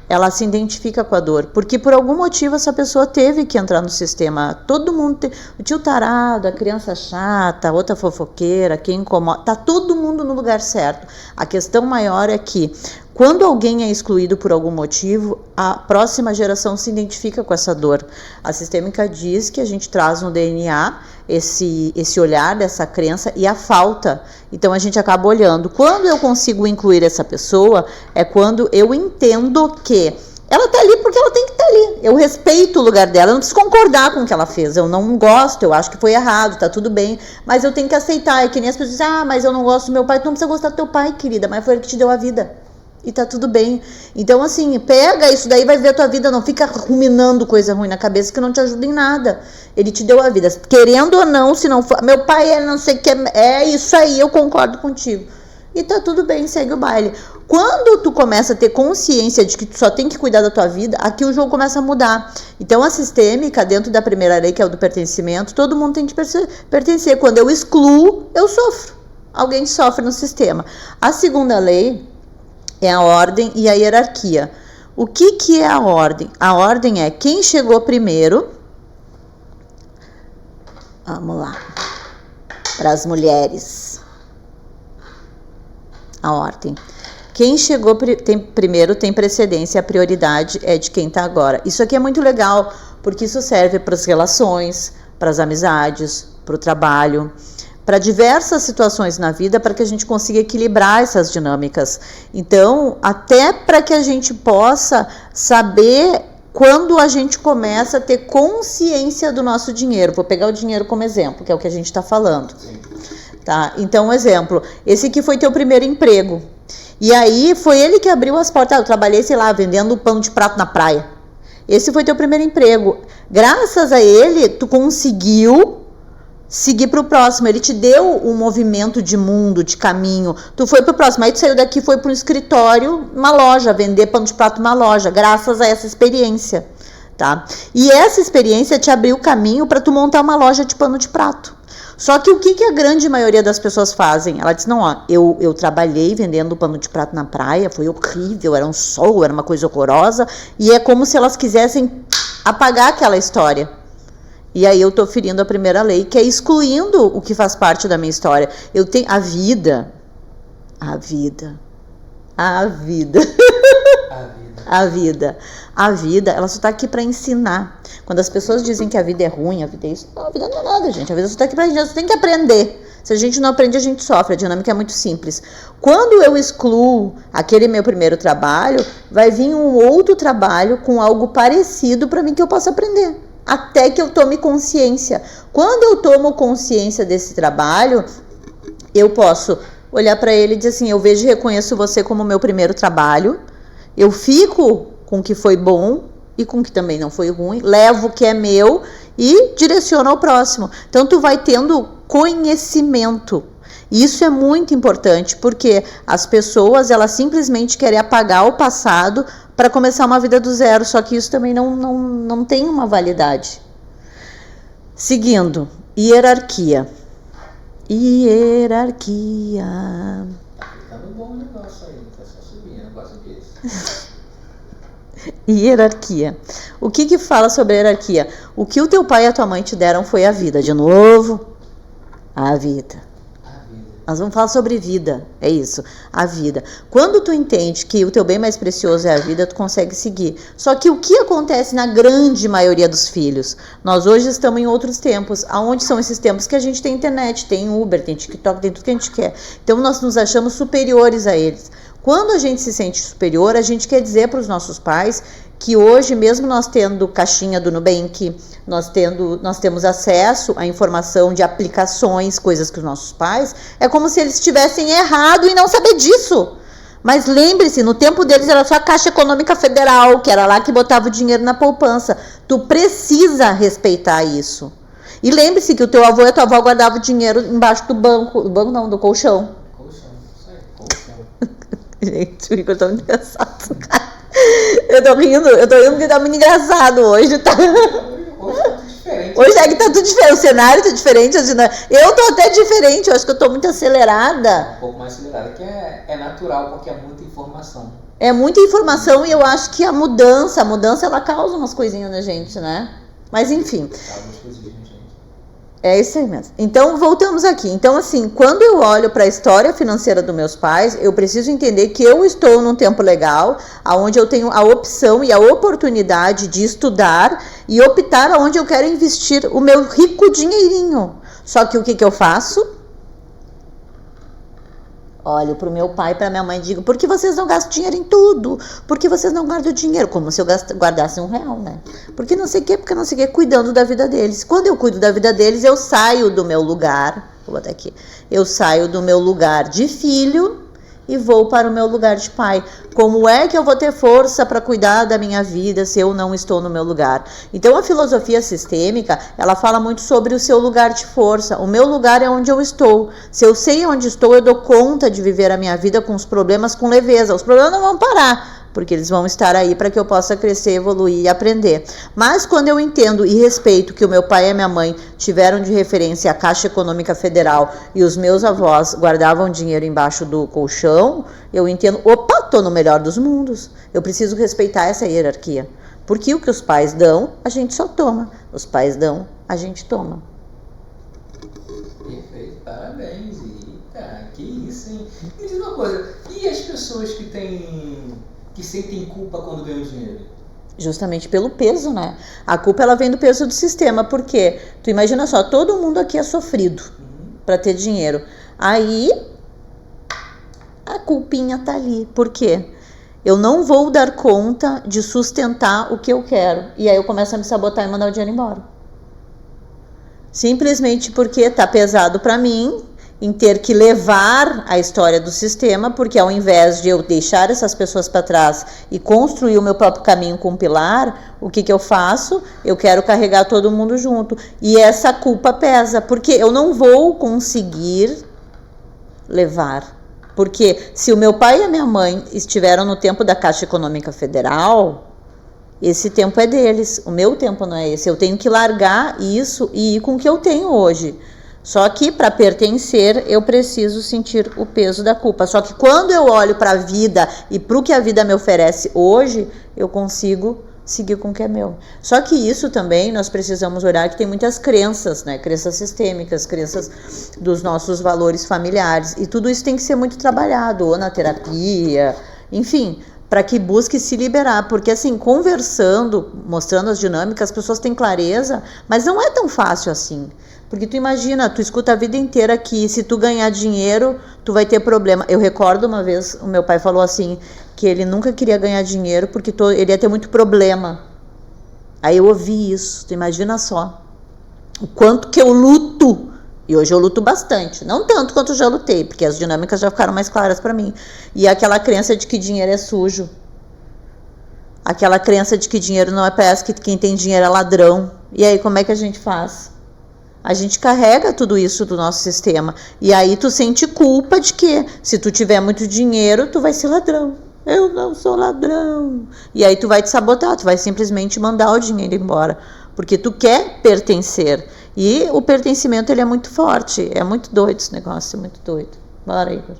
ela se identifica com a dor, porque por algum motivo essa pessoa teve que entrar no sistema. Todo mundo tem, o tio tarado, a criança chata, a outra fofoqueira, quem incomoda, tá todo mundo no lugar certo. A questão maior é que quando alguém é excluído por algum motivo, a próxima geração se identifica com essa dor. A sistêmica diz que a gente traz no DNA esse olhar dessa crença e a falta. Então a gente acaba olhando. Quando eu consigo incluir essa pessoa, é quando eu entendo que ela tá ali porque ela tem que estar ali. Eu respeito o lugar dela, eu não preciso concordar com o que ela fez. Eu não gosto, eu acho que foi errado, tá tudo bem, mas eu tenho que aceitar. É que nem as pessoas dizem, mas eu não gosto do meu pai. Tu não precisa gostar do teu pai, querida, mas foi ele que te deu a vida. E tá tudo bem. Então, assim, pega isso daí, vai ver a tua vida, não fica ruminando coisa ruim na cabeça que não te ajuda em nada. Ele te deu a vida. Querendo ou não, se não for, meu pai é não sei o que, é isso aí, eu concordo contigo. E tá tudo bem, segue o baile. Quando tu começa a ter consciência de que tu só tem que cuidar da tua vida, aqui o jogo começa a mudar. Então, a sistêmica, dentro da primeira lei, que é o do pertencimento, todo mundo tem que pertencer. Quando eu excluo, eu sofro. Alguém sofre no sistema. A segunda lei é a ordem e a hierarquia. O que é a ordem? A ordem é quem chegou primeiro. Vamos lá. Para as mulheres. A ordem. Quem chegou primeiro tem precedência, a prioridade é de quem está agora. Isso aqui é muito legal, porque isso serve para as relações, para as amizades, para o trabalho, para diversas situações na vida, para que a gente consiga equilibrar essas dinâmicas. Então, até para que a gente possa saber quando a gente começa a ter consciência do nosso dinheiro. Vou pegar o dinheiro como exemplo, que é o que a gente está falando. Tá? Então, um exemplo, esse aqui foi teu primeiro emprego. E aí, foi ele que abriu as portas. Eu trabalhei, sei lá, vendendo pão de prato na praia. Esse foi teu primeiro emprego. Graças a ele, tu conseguiu seguir pro próximo. Ele te deu um movimento de mundo, de caminho. Tu foi pro próximo. Aí tu saiu daqui, foi pro escritório, uma loja, vender pano de prato numa loja, graças a essa experiência, tá? E essa experiência te abriu o caminho para tu montar uma loja de pano de prato. Só que o que a grande maioria das pessoas fazem? Ela diz, não, ó, eu trabalhei vendendo pano de prato na praia, foi horrível, era um sol, era uma coisa horrorosa, e é como se elas quisessem apagar aquela história. E aí eu tô ferindo a primeira lei, que é excluindo o que faz parte da minha história. Eu tenho a vida, ela só tá aqui para ensinar. Quando as pessoas dizem que a vida é ruim, a vida é isso, não, a vida não é nada, gente. A vida só tá aqui pra gente, só tem que aprender. Se a gente não aprende, a gente sofre. A dinâmica é muito simples. Quando eu excluo aquele meu primeiro trabalho, vai vir um outro trabalho com algo parecido para mim que eu possa aprender. Até que eu tome consciência. Quando eu tomo consciência desse trabalho, eu posso olhar para ele e dizer assim, eu vejo e reconheço você como meu primeiro trabalho, eu fico com o que foi bom e com o que também não foi ruim, levo o que é meu e direciono ao próximo. Então tu vai tendo conhecimento. Isso é muito importante, porque as pessoas, elas simplesmente querem apagar o passado para começar uma vida do zero, só que isso também não tem uma validade. Seguindo, hierarquia. Hierarquia. Tá no bom negócio aí, tá só subindo, eu gosto disso. Hierarquia. O que fala sobre hierarquia? O que o teu pai e a tua mãe te deram foi a vida. De novo, a vida. Nós vamos falar sobre vida, é isso, a vida. Quando tu entende que o teu bem mais precioso é a vida, tu consegue seguir. Só que o que acontece na grande maioria dos filhos? Nós hoje estamos em outros tempos. Aonde são esses tempos? Que a gente tem internet, tem Uber, tem TikTok, tem tudo que a gente quer. Então nós nos achamos superiores a eles. Quando a gente se sente superior, a gente quer dizer para os nossos pais que hoje, mesmo nós tendo caixinha do Nubank, nós temos acesso à informação de aplicações, coisas que os nossos pais, é como se eles tivessem errado e não saber disso. Mas lembre-se, no tempo deles era só a Caixa Econômica Federal, que era lá que botava o dinheiro na poupança. Tu precisa respeitar isso. E lembre-se que o teu avô e a tua avó guardavam o dinheiro embaixo do do colchão. Gente, o Igor tá muito engraçado, cara. Eu tô rindo porque tá muito engraçado hoje, tá? Hoje tá tudo diferente. Hoje é que tá tudo diferente, o cenário tá diferente. Eu tô até diferente, eu acho que eu tô muito acelerada. Um pouco mais acelerada, que é natural, porque é muita informação. É muita informação e eu acho que a mudança ela causa umas coisinhas na gente, né? Mas enfim. É isso aí mesmo. Então, voltamos aqui. Então, assim, quando eu olho para a história financeira dos meus pais, eu preciso entender que eu estou num tempo legal, onde eu tenho a opção e a oportunidade de estudar e optar aonde eu quero investir o meu rico dinheirinho. Só que o que eu faço? Olho para o meu pai e para minha mãe e digo, por que vocês não gastam dinheiro em tudo? Por que vocês não guardam dinheiro? Como se eu guardasse R$1, né? Porque não sei o que, cuidando da vida deles. Quando eu cuido da vida deles, eu saio do meu lugar, vou botar aqui, eu saio do meu lugar de filho e vou para o meu lugar de pai. Como é que eu vou ter força para cuidar da minha vida se eu não estou no meu lugar? Então a filosofia sistêmica, ela fala muito sobre o seu lugar de força. O meu lugar é onde eu estou. Se eu sei onde estou, eu dou conta de viver a minha vida com os problemas com leveza. Os problemas não vão parar, porque eles vão estar aí para que eu possa crescer, evoluir e aprender. Mas quando eu entendo e respeito que o meu pai e a minha mãe tiveram de referência a Caixa Econômica Federal e os meus avós guardavam dinheiro embaixo do colchão, eu entendo, opa, tô no melhor dos mundos. Eu preciso respeitar essa hierarquia. Porque o que os pais dão, a gente só toma. Os pais dão, a gente toma. Perfeito, parabéns. Eita, que isso, hein? Me diz uma coisa, e as pessoas que sentem culpa quando ganham dinheiro? Justamente pelo peso, né? A culpa, ela vem do peso do sistema. Por quê? Tu imagina só, todo mundo aqui é sofrido para ter dinheiro. Aí, a culpinha tá ali. Por quê? Eu não vou dar conta de sustentar o que eu quero. E aí eu começo a me sabotar e mandar o dinheiro embora. Simplesmente porque tá pesado para mim. em ter que levar a história do sistema, porque ao invés de eu deixar essas pessoas para trás e construir o meu próprio caminho com um pilar, o que eu faço? Eu quero carregar todo mundo junto. E essa culpa pesa, porque eu não vou conseguir levar. Porque se o meu pai e a minha mãe estiveram no tempo da Caixa Econômica Federal, esse tempo é deles, o meu tempo não é esse. Eu tenho que largar isso e ir com o que eu tenho hoje. Só que para pertencer, eu preciso sentir o peso da culpa. Só que quando eu olho para a vida e para o que a vida me oferece hoje, eu consigo seguir com o que é meu. Só que isso também nós precisamos olhar que tem muitas crenças, né? Crenças sistêmicas, crenças dos nossos valores familiares. E tudo isso tem que ser muito trabalhado, ou na terapia, enfim, para que busque se liberar. Porque assim, conversando, mostrando as dinâmicas, as pessoas têm clareza, mas não é tão fácil assim. Porque tu imagina, tu escuta a vida inteira que se tu ganhar dinheiro, tu vai ter problema. Eu recordo uma vez, o meu pai falou assim, que ele nunca queria ganhar dinheiro porque ele ia ter muito problema. Aí eu ouvi isso, tu imagina só. O quanto que eu luto. E hoje eu luto bastante. Não tanto quanto eu já lutei, porque as dinâmicas já ficaram mais claras para mim. E aquela crença de que dinheiro é sujo. Aquela crença de que dinheiro não é pesca, que quem tem dinheiro é ladrão. E aí como é que a gente faz? A gente carrega tudo isso do nosso sistema. E aí tu sente culpa de que se tu tiver muito dinheiro, tu vai ser ladrão. Eu não sou ladrão. E aí tu vai te sabotar, tu vai simplesmente mandar o dinheiro embora. Porque tu quer pertencer. E o pertencimento, ele é muito forte. É muito doido esse negócio, é muito doido. Bora, Igor.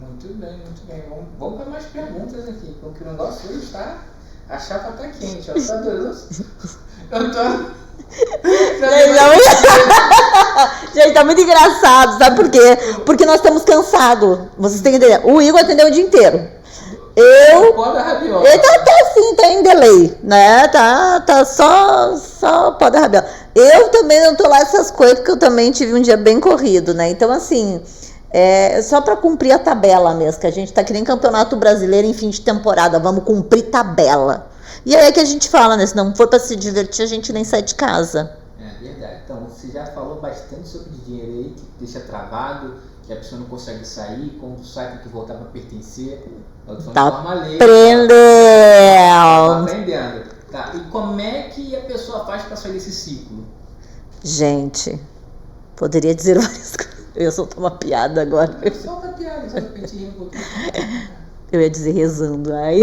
Muito bem, muito bem. Vamos para mais perguntas aqui, porque o negócio hoje está... A chapa tá quente, ó. Tá doido. Eu tô... Gente, tá muito engraçado, sabe por quê? Porque nós estamos cansados. Vocês têm que entender. O Igor atendeu o dia inteiro. Ele tá assim, tá em delay, né? Tá só pó da rabiola. Eu também não tô lá essas coisas, porque eu também tive um dia bem corrido, né? Então, assim, só pra cumprir a tabela mesmo, que a gente tá que nem Campeonato Brasileiro em fim de temporada, vamos cumprir tabela. E aí é que a gente fala, né? Se não for pra se divertir, a gente nem sai de casa. É verdade. Então, você já falou bastante sobre dinheiro aí, que deixa travado, que a pessoa não consegue sair, quando sai tem que voltar pra pertencer. Tá aprendendo. Tá. E como é que a pessoa faz pra sair desse ciclo? Gente, poderia dizer várias coisas. Eu ia soltar uma piada agora. Solta a piada, só de repente rir um pouquinho. Eu ia dizer rezando, aí.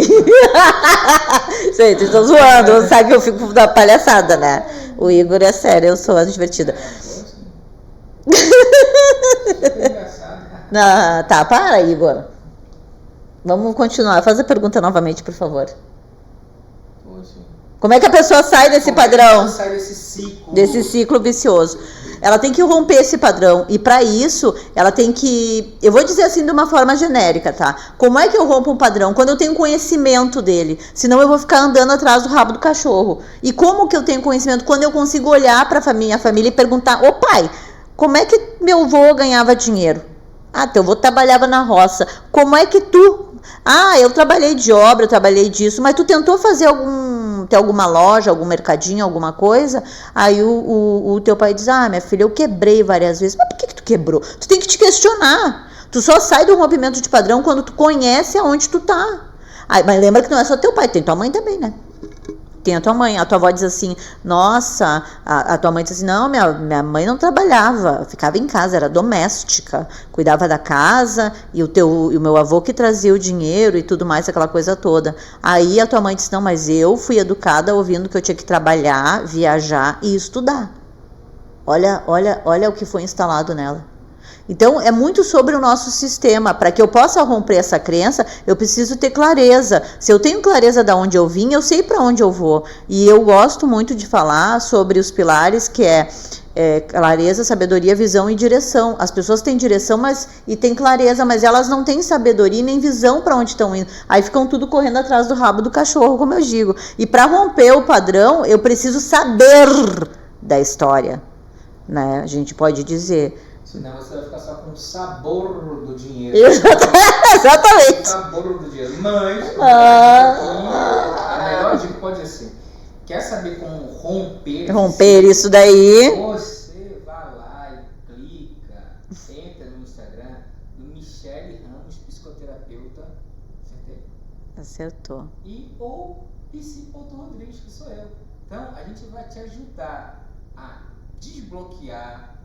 Gente, eu tô zoando, sabe que eu fico da palhaçada, né? O Igor é sério, eu sou a divertida. Não, tá, para, Igor. Vamos continuar. Faz a pergunta novamente, por favor. Como é que a pessoa sai desse padrão? Sai desse ciclo? Desse ciclo vicioso. Ela tem que romper esse padrão. E para isso, ela tem que... Eu vou dizer assim de uma forma genérica, tá? Como é que eu rompo um padrão? Quando eu tenho conhecimento dele. Senão eu vou ficar andando atrás do rabo do cachorro. E como que eu tenho conhecimento? Quando eu consigo olhar para minha família e perguntar: ô pai, como é que meu avô ganhava dinheiro? Ah, teu avô trabalhava na roça. Como é que tu... Ah, eu trabalhei de obra, eu trabalhei disso, mas tu tentou fazer ter alguma loja, algum mercadinho, alguma coisa? Aí o teu pai diz: ah, minha filha, eu quebrei várias vezes. Mas por que tu quebrou? Tu tem que te questionar. Tu só sai do rompimento de padrão quando tu conhece aonde tu tá. Aí, mas lembra que não é só teu pai, tem tua mãe também, né? Tem a tua mãe, a tua avó diz assim: nossa, a tua mãe diz assim: não, minha mãe não trabalhava, ficava em casa, era doméstica, cuidava da casa, e o meu avô que trazia o dinheiro e tudo mais, aquela coisa toda. Aí a tua mãe disse: não, mas eu fui educada ouvindo que eu tinha que trabalhar, viajar e estudar. Olha o que foi instalado nela. Então, é muito sobre o nosso sistema. Para que eu possa romper essa crença, eu preciso ter clareza. Se eu tenho clareza de onde eu vim, eu sei para onde eu vou. E eu gosto muito de falar sobre os pilares, que é clareza, sabedoria, visão e direção. As pessoas têm direção e têm clareza, mas elas não têm sabedoria nem visão para onde estão indo. Aí ficam tudo correndo atrás do rabo do cachorro, como eu digo. E para romper o padrão, eu preciso saber da história, né? A gente pode dizer... Senão você vai ficar só com o sabor do dinheiro. Exatamente. O sabor do dinheiro. Mas, a melhor dica pode ser: quer saber como romper isso daí? Você vai lá e clica entra no Instagram do Michele Ramos, psicoterapeuta, acertei? Acertou. E ou Rodrigues, que sou eu. Então, a gente vai te ajudar a desbloquear,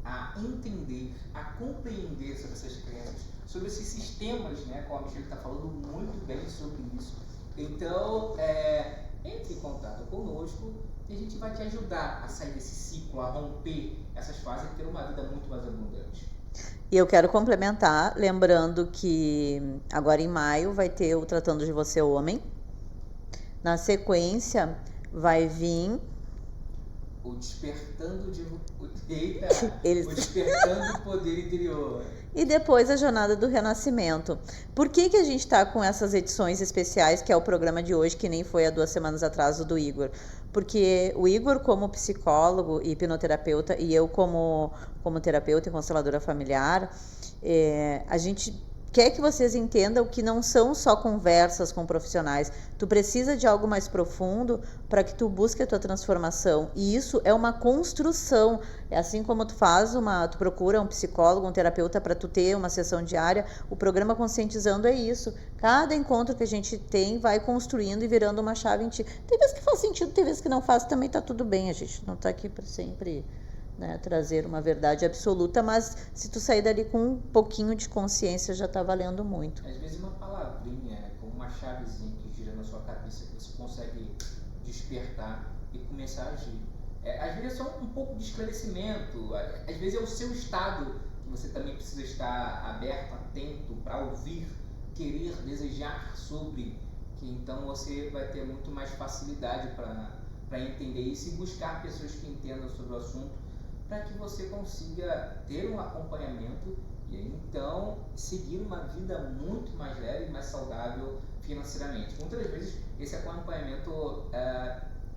a entender, a compreender sobre essas crenças, sobre esses sistemas, né? Como a Michele está falando muito bem sobre isso. Então, entre em contato conosco e a gente vai te ajudar a sair desse ciclo, a romper essas fases e ter uma vida muito mais abundante. E eu quero complementar, lembrando que agora em maio vai ter o Tratando de Você Homem. Na sequência vai vir o Despertando de... o Despertando do Poder Interior. E depois a Jornada do Renascimento. Por que a gente está com essas edições especiais, que é o programa de hoje, que nem foi há 2 semanas atrás o do Igor? Porque o Igor, como psicólogo e hipnoterapeuta, e eu como terapeuta e consteladora familiar, a gente quer que vocês entendam que não são só conversas com profissionais. Tu precisa de algo mais profundo para que tu busque a tua transformação. E isso é uma construção. É assim como tu procura um psicólogo, um terapeuta para tu ter uma sessão diária. O programa Conscientizando é isso. Cada encontro que a gente tem vai construindo e virando uma chave em ti. Tem vezes que faz sentido, tem vezes que não faz, também tá tudo bem. A gente não tá aqui para sempre... né, trazer uma verdade absoluta, mas se tu sair dali com um pouquinho de consciência já está valendo muito. Às vezes uma palavrinha, como uma chavezinha que gira na sua cabeça, que você consegue despertar e começar a agir. Às vezes é só um pouco de esclarecimento, às vezes é o seu estado, que você também precisa estar aberto, atento, para ouvir, querer, desejar sobre, que então você vai ter muito mais facilidade para entender isso e buscar pessoas que entendam sobre o assunto, para que você consiga ter um acompanhamento e então seguir uma vida muito mais leve e mais saudável financeiramente. Muitas vezes esse acompanhamento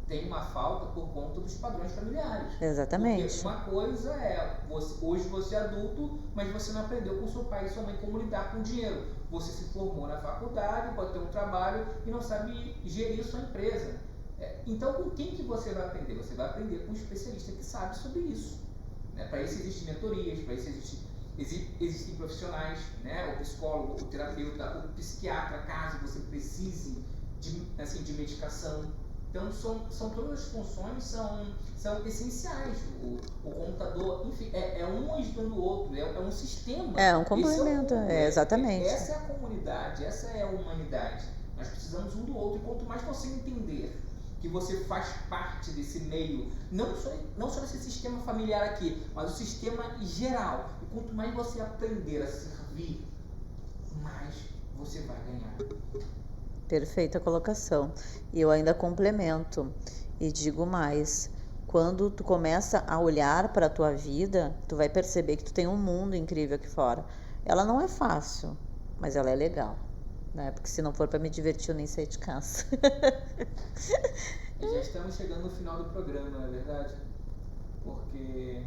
tem uma falta por conta dos padrões familiares. Exatamente. Porque uma coisa hoje você é adulto, mas você não aprendeu com seu pai e sua mãe como lidar com o dinheiro. Você se formou na faculdade, pode ter um trabalho e não sabe gerir sua empresa. Então, com quem que você vai aprender? Você vai aprender com um especialista que sabe sobre isso. Para isso existem mentorias, para isso existem profissionais, né? O psicólogo, o terapeuta, o psiquiatra, caso você precise de medicação. Então, são todas as funções são essenciais. O computador, enfim, um ajudando o outro, é um sistema. É um complemento, exatamente. Essa é a comunidade, essa é a humanidade. Nós precisamos um do outro, e quanto mais você entender que você faz parte desse meio, não só desse sistema familiar aqui, mas o sistema geral. E quanto mais você aprender a servir, mais você vai ganhar. Perfeita colocação. E eu ainda complemento e digo mais. Quando tu começa a olhar para a tua vida, tu vai perceber que tu tem um mundo incrível aqui fora. Ela não é fácil, mas ela é legal. Né? Porque se não for para me divertir, eu nem sair de casa. E já estamos chegando no final do programa, não é verdade? Porque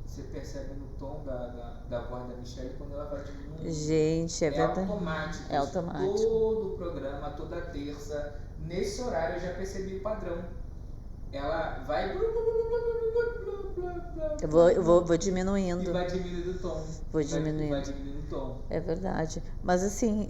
você percebe no tom da voz da Michele quando ela vai diminuindo. Gente, é verdade. Automático. É automático. Todo o programa, toda terça, nesse horário eu já percebi o padrão. Ela vai... Eu vou diminuindo. E vai diminuindo o tom. Vou diminuindo. Vai diminuindo o tom. É verdade. Mas assim,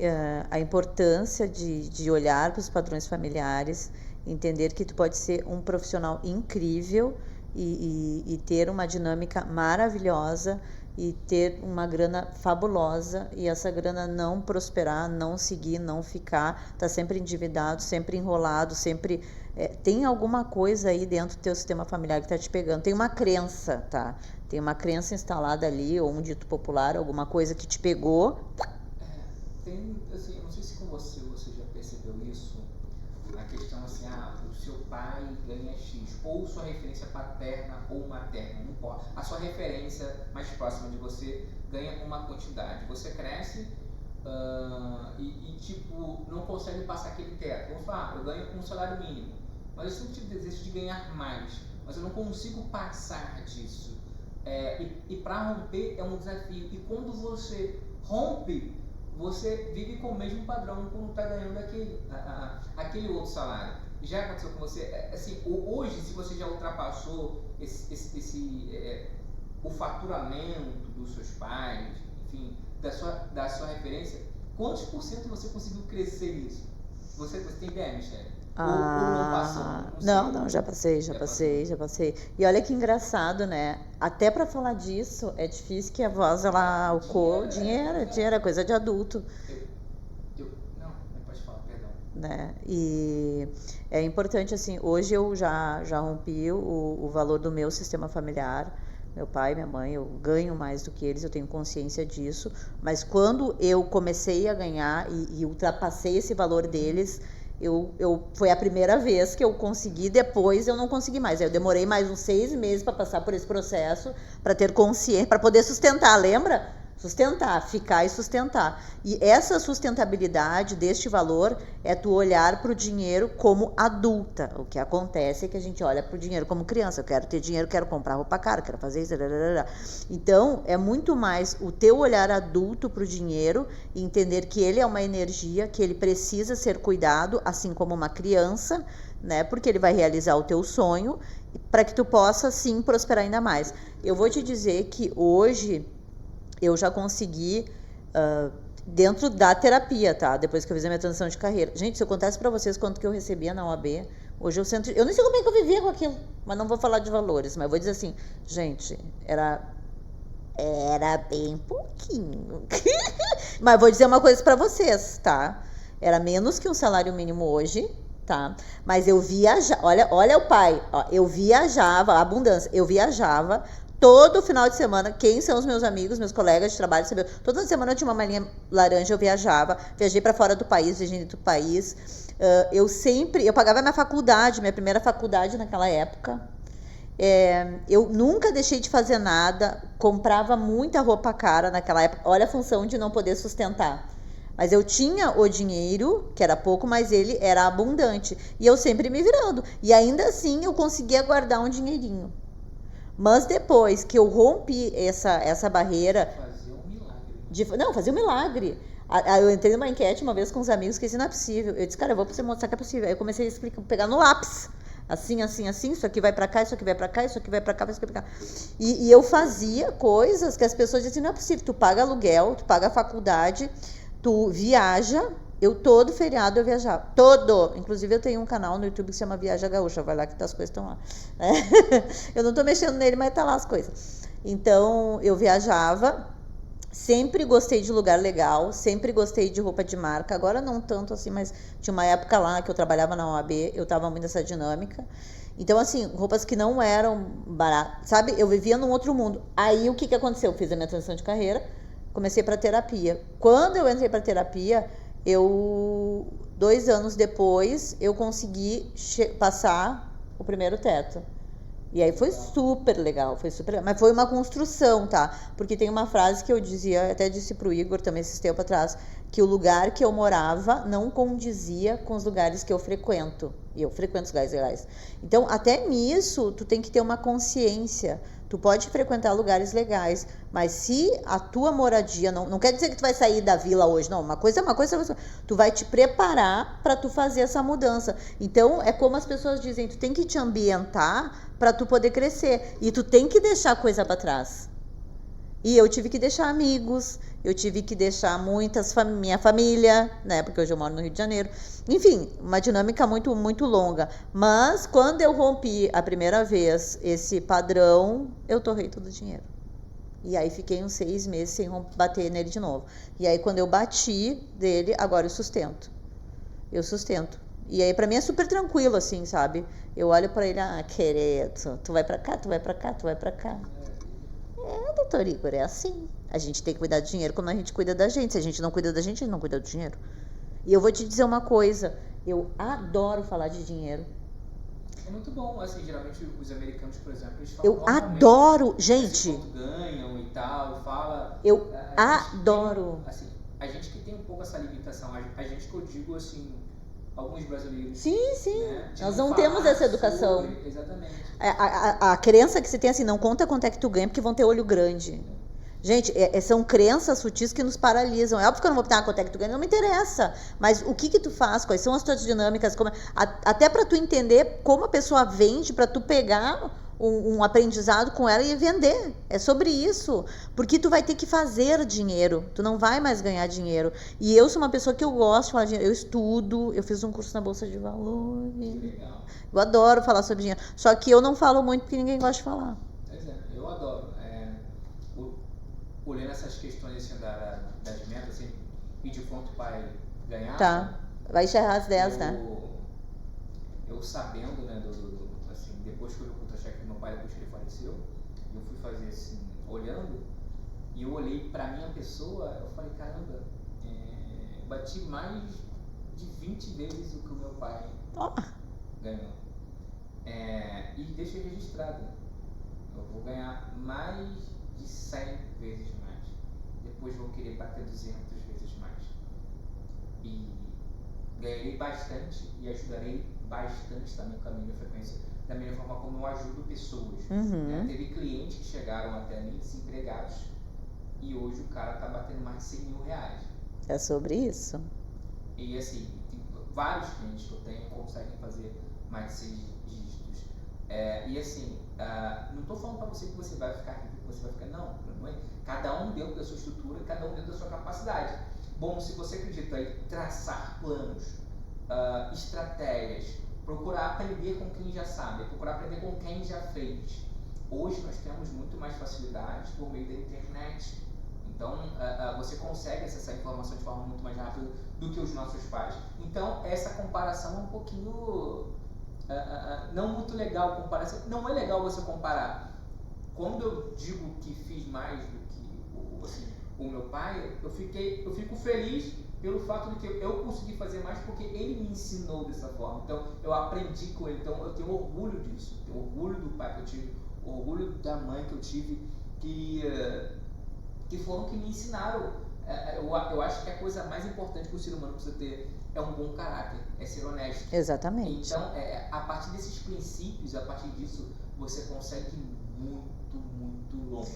a importância de olhar para os padrões familiares, entender que tu pode ser um profissional incrível e ter uma dinâmica maravilhosa e ter uma grana fabulosa e essa grana não prosperar, não seguir, não ficar, tá sempre endividado, sempre enrolado, sempre... tem alguma coisa aí dentro do teu sistema familiar que tá te pegando. Tem uma crença, tá? Tem uma crença instalada ali, ou um dito popular, alguma coisa que te pegou. Tem, assim, não sei se com você já percebeu isso, a questão assim, o seu pai ganha X, ou sua referência paterna ou materna, não importa. A sua referência mais próxima de você ganha uma quantidade. Você cresce tipo, não consegue passar aquele teto. Vamos falar, eu ganho um salário mínimo, mas eu sempre tive desejo de ganhar mais, mas eu não consigo passar disso. E para romper é um desafio. E quando você rompe, você vive com o mesmo padrão quando está ganhando aquele outro salário. Já aconteceu com você? Assim, hoje, se você já ultrapassou o faturamento dos seus pais, enfim, da sua referência, quantos por cento você conseguiu crescer isso? Você tem ideia, Michele? Ou não passou? Não, já passei. E olha que engraçado, né? Até pra falar disso, é difícil que a voz, ela... Dinheiro é coisa de adulto. Não pode falar, perdão. Né? E é importante, assim, hoje eu já rompi o valor do meu sistema familiar. Meu pai, minha mãe, eu ganho mais do que eles, eu tenho consciência disso. Mas quando eu comecei a ganhar e ultrapassei esse valor deles... foi a primeira vez que eu consegui, depois eu não consegui mais. Eu demorei mais uns 6 meses para passar por esse processo, para ter consciência, para poder sustentar, lembra? Ficar e sustentar. E essa sustentabilidade deste valor é tu olhar para o dinheiro como adulta. O que acontece é que a gente olha para o dinheiro como criança. Eu quero ter dinheiro, quero comprar roupa cara, quero fazer isso. Então, é muito mais o teu olhar adulto para o dinheiro e entender que ele é uma energia, que ele precisa ser cuidado, assim como uma criança, né? Porque ele vai realizar o teu sonho para que tu possa, sim, prosperar ainda mais. Eu vou te dizer que hoje... eu já consegui, dentro da terapia, tá? Depois que eu fiz a minha transição de carreira. Gente, se eu contasse pra vocês quanto que eu recebia na OAB, hoje eu nem sei como é que eu vivia com aquilo, mas não vou falar de valores, mas vou dizer assim, gente, era bem pouquinho. Mas vou dizer uma coisa pra vocês, tá? Era menos que um salário mínimo hoje, tá? Mas eu viajava, olha o pai, ó, eu viajava, a abundância, eu viajava todo final de semana. Quem são os meus amigos, meus colegas de trabalho, sabe? Toda semana eu tinha uma malinha laranja, eu viajei para fora do país, viajei dentro do país. Eu pagava minha faculdade, minha primeira faculdade naquela época. Eu nunca deixei de fazer nada, comprava muita roupa cara naquela época. Olha a função de não poder sustentar. Mas eu tinha o dinheiro, que era pouco, mas ele era abundante. E eu sempre me virando. E ainda assim eu conseguia guardar um dinheirinho. Mas depois que eu rompi essa barreira... Fazia um milagre. Não, fazia um milagre. Eu entrei numa enquete uma vez com uns amigos que disse, não é possível. Eu disse, cara, eu vou pra você mostrar que é possível. Aí eu comecei a pegar no lápis. Assim, isso aqui vai pra cá, isso aqui vai pra cá, isso aqui vai pra cá, isso aqui vai pra cá. E eu fazia coisas que as pessoas diziam, não é possível. Tu paga aluguel, tu paga a faculdade, tu viaja... todo feriado eu viajava. Inclusive eu tenho um canal no YouTube que se chama Viaja Gaúcha. Vai lá que as coisas estão lá. Eu não tô mexendo nele, mas tá lá as coisas. Então eu viajava. Sempre gostei de lugar legal. Sempre gostei de roupa de marca. Agora não tanto assim, mas tinha uma época lá que eu trabalhava na OAB. Eu tava muito nessa dinâmica. Então assim, roupas que não eram baratas. Sabe? Eu vivia num outro mundo. Aí o que aconteceu? Eu fiz a minha transição de carreira. Comecei pra terapia. Quando eu entrei pra terapia... 2 anos depois, eu consegui passar o primeiro teto. E aí foi super legal, mas foi uma construção, tá? Porque tem uma frase que eu dizia, até disse pro Igor também esse tempo atrás, que o lugar que eu morava não condizia com os lugares que eu frequento. E eu frequento os lugares legais. Então, até nisso, tu tem que ter uma consciência. Tu pode frequentar lugares legais, mas se a tua moradia não quer dizer que tu vai sair da vila hoje, não. Uma coisa, tu vai te preparar para tu fazer essa mudança. Então, é como as pessoas dizem, tu tem que te ambientar para tu poder crescer e tu tem que deixar coisa para trás. E eu tive que deixar amigos, eu tive que deixar minha família, né? Porque hoje eu moro no Rio de Janeiro. Enfim, uma dinâmica muito, muito longa. Mas quando eu rompi a primeira vez esse padrão, eu torrei todo o dinheiro. E aí fiquei uns 6 meses sem bater nele de novo. E aí quando eu bati dele, agora eu sustento. E aí pra mim é super tranquilo, assim, sabe? Eu olho pra ele, querido, tu vai pra cá, tu vai pra cá, tu vai pra cá. Doutor Igor, é assim. A gente tem que cuidar do dinheiro como a gente cuida da gente. Se a gente não cuida da gente, a gente não cuida do dinheiro. E eu vou te dizer uma coisa. Eu adoro falar de dinheiro. É muito bom. Assim, geralmente os americanos, por exemplo, eles falam... Eu adoro, gente. Quanto ganham e tal, fala... Eu adoro. A gente que tem um pouco essa limitação. A gente que eu digo, assim... Alguns brasileiros. Sim. Né? Nós não temos essa educação. Exatamente. A crença que se tem assim, não conta quanto é que tu ganha, porque vão ter olho grande. Gente, são crenças sutis que nos paralisam. É óbvio que eu não vou botar quanto é que tu ganha, não me interessa. Mas o que tu faz, quais são as tuas dinâmicas, até para tu entender como a pessoa vende, para tu pegar um aprendizado com ela e vender. É sobre isso. Porque tu vai ter que fazer dinheiro. Tu não vai mais ganhar dinheiro. E eu sou uma pessoa que eu gosto de falar de dinheiro. Eu estudo, eu fiz um curso na Bolsa de Valores. Legal. Eu adoro falar sobre dinheiro. Só que eu não falo muito porque ninguém gosta de falar. Pois é, eu adoro. Olhando essas questões assim, das metas, assim, e de quanto vai ganhar. Tá. Vai encerrar às 10, né? Eu sabendo, né, assim, depois que eu vi o contra-cheque do meu pai, depois que ele faleceu, eu fui fazer assim, olhando, e eu olhei pra minha pessoa, eu falei, caramba, bati mais de 20 vezes o que o meu pai ganhou. E deixei registrado, eu vou ganhar mais de 100 vezes mais, depois vou querer bater 200 vezes mais. E ganharei bastante e ajudarei bastante também com a minha frequência, da mesma forma como eu ajudo pessoas. Né? Teve clientes que chegaram até mim desempregados e hoje o cara tá batendo mais de 100 mil reais. É sobre isso. E assim, tem vários clientes que eu tenho conseguem fazer mais de 6 dígitos. E assim, não estou falando para você que você vai ficar rico, que você vai ficar, não é. Cada um dentro da sua estrutura, cada um dentro da sua capacidade. Bom, se você acredita em traçar planos, estratégias, procurar aprender com quem já sabe, procurar aprender com quem já fez. Hoje nós temos muito mais facilidades por meio da internet. Então, você consegue acessar a informação de forma muito mais rápida do que os nossos pais. Então, essa comparação é um pouquinho não muito legal. Não é legal você comparar. Quando eu digo que fiz mais do que assim, o meu pai, eu fico feliz pelo fato de que eu consegui fazer mais porque ele me ensinou dessa forma. Então, eu aprendi com ele. Então, eu tenho orgulho disso. Eu tenho orgulho do pai que eu tive, orgulho da mãe que eu tive, que foram que me ensinaram. Eu acho que a coisa mais importante que o ser humano precisa ter é um bom caráter, é ser honesto. Exatamente. Então, a partir desses princípios, a partir disso, você consegue ir muito, muito longe.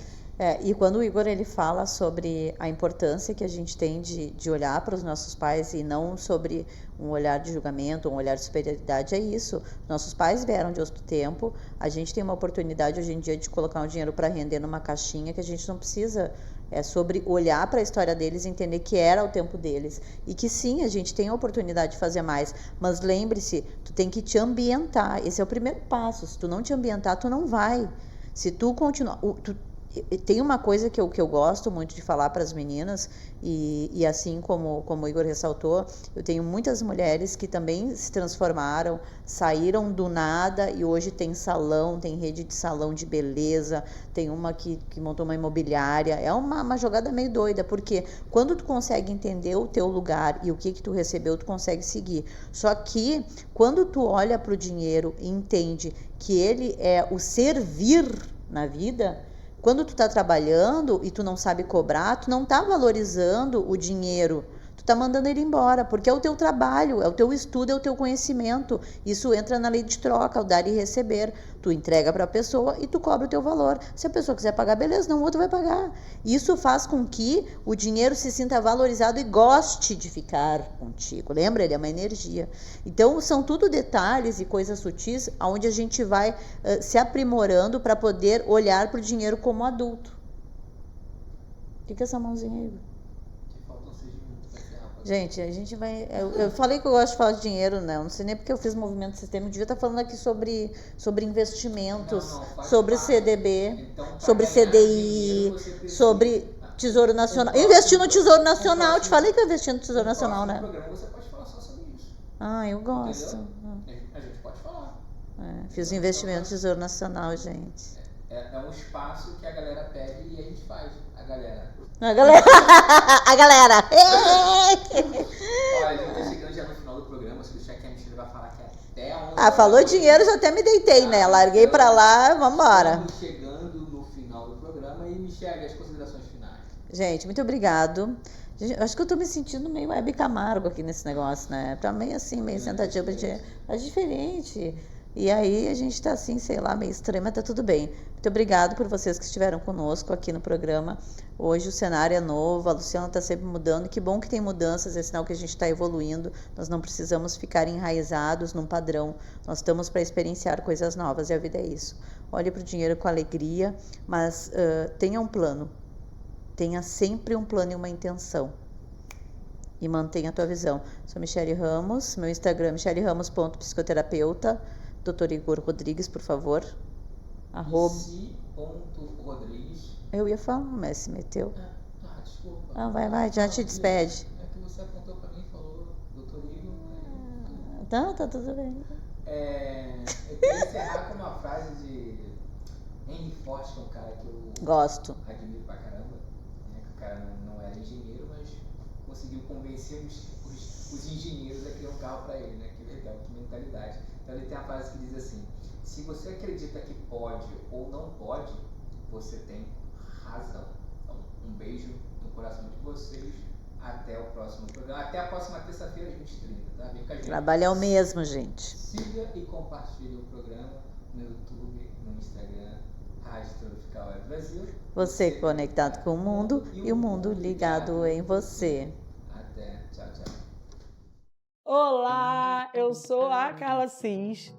E quando o Igor ele fala sobre a importância que a gente tem de olhar para os nossos pais e não sobre um olhar de julgamento, um olhar de superioridade, é isso. Nossos pais vieram de outro tempo, a gente tem uma oportunidade hoje em dia de colocar um dinheiro para render numa caixinha que a gente não precisa. É sobre olhar para a história deles e entender que era o tempo deles. E que sim, a gente tem a oportunidade de fazer mais. Mas lembre-se, tu tem que te ambientar. Esse é o primeiro passo. Se tu não te ambientar, tu não vai. Se tu continuar... Tem uma coisa que eu gosto muito de falar para as meninas, e assim como o Igor ressaltou, eu tenho muitas mulheres que também se transformaram, saíram do nada e hoje tem salão, tem rede de salão de beleza, tem uma que montou uma imobiliária. É uma jogada meio doida, porque quando tu consegue entender o teu lugar e o que tu recebeu, tu consegue seguir. Só que quando tu olha para o dinheiro e entende que ele é o servir na vida... Quando tu tá trabalhando e tu não sabe cobrar, tu não tá valorizando o dinheiro, tu tá mandando ele embora, porque é o teu trabalho, é o teu estudo, é o teu conhecimento. Isso entra na lei de troca, o dar e receber. Tu entrega para a pessoa e tu cobra o teu valor. Se a pessoa quiser pagar, beleza, não, o outro vai pagar. Isso faz com que o dinheiro se sinta valorizado e goste de ficar contigo. Lembra? Ele é uma energia. Então, são tudo detalhes e coisas sutis onde a gente vai se aprimorando para poder olhar para o dinheiro como adulto. O que é essa mãozinha aí? Gente, a gente vai... Eu falei que eu gosto de falar de dinheiro, né? Eu não sei nem porque eu fiz movimento sistema. Eu devia estar falando aqui sobre investimentos, sobre CDB, então, sobre CDI, sobre Tesouro Nacional. Investir no Tesouro Nacional. Eu te falei que eu investi no Tesouro Nacional, né? No programa você pode falar só sobre isso. Eu gosto. A gente pode falar. Fiz um investimento no Tesouro Nacional, gente. É um espaço que a galera pede e a gente faz. A galera. A galera! Olha, a gente tá chegando já no final do programa. Se deixar que a Michelle vai falar que até onde... falou dinheiro, já até me deitei, né? Larguei pra lá, vambora. Estamos chegando no final do programa. E, Michelle, as considerações finais. Gente, muito obrigado. Acho que eu tô me sentindo meio Hebe Camargo aqui nesse negócio, né? Tá meio assim, meio sentadinha. É diferente. E aí a gente tá assim, sei lá, meio estranho, mas tá tudo bem. Muito obrigado por vocês que estiveram conosco aqui no programa. Hoje o cenário é novo, a Luciana tá sempre mudando. Que bom que tem mudanças, é sinal que a gente está evoluindo. Nós não precisamos ficar enraizados num padrão. Nós estamos para experienciar coisas novas e a vida é isso. Olhe para o dinheiro com alegria, mas tenha um plano. Tenha sempre um plano e uma intenção. E mantenha a tua visão. Sou Michele Ramos, meu Instagram é michelleramos.psicoterapeuta. Dr. Igor Rodrigues, por favor. @Rodrigues. Eu ia falar, mas se meteu. Desculpa. Vai, já te despede. É que você apontou pra mim e falou Dr. Igor. Não, tá tudo bem. Eu queria encerrar com uma frase de Henry Ford, que é um cara que eu Gosto. admiro pra caramba. Né? Que o cara não era engenheiro, mas conseguiu convencer os engenheiros a criar um carro pra ele, né? Que legal, que mentalidade. Então ele tem a frase que diz assim: se você acredita que pode ou não pode, você tem razão. Então, um beijo no coração de vocês. Até o próximo programa. Até a próxima terça-feira, às 20h30, tá? Vem com a gente. Trabalho é o mesmo, gente. Siga e compartilhe o programa no YouTube, no Instagram, Rádio Tropical Web Brasil. Você conectado com o mundo e o mundo ligado em você. Até. Tchau, tchau. Olá, eu sou a Carla Cis.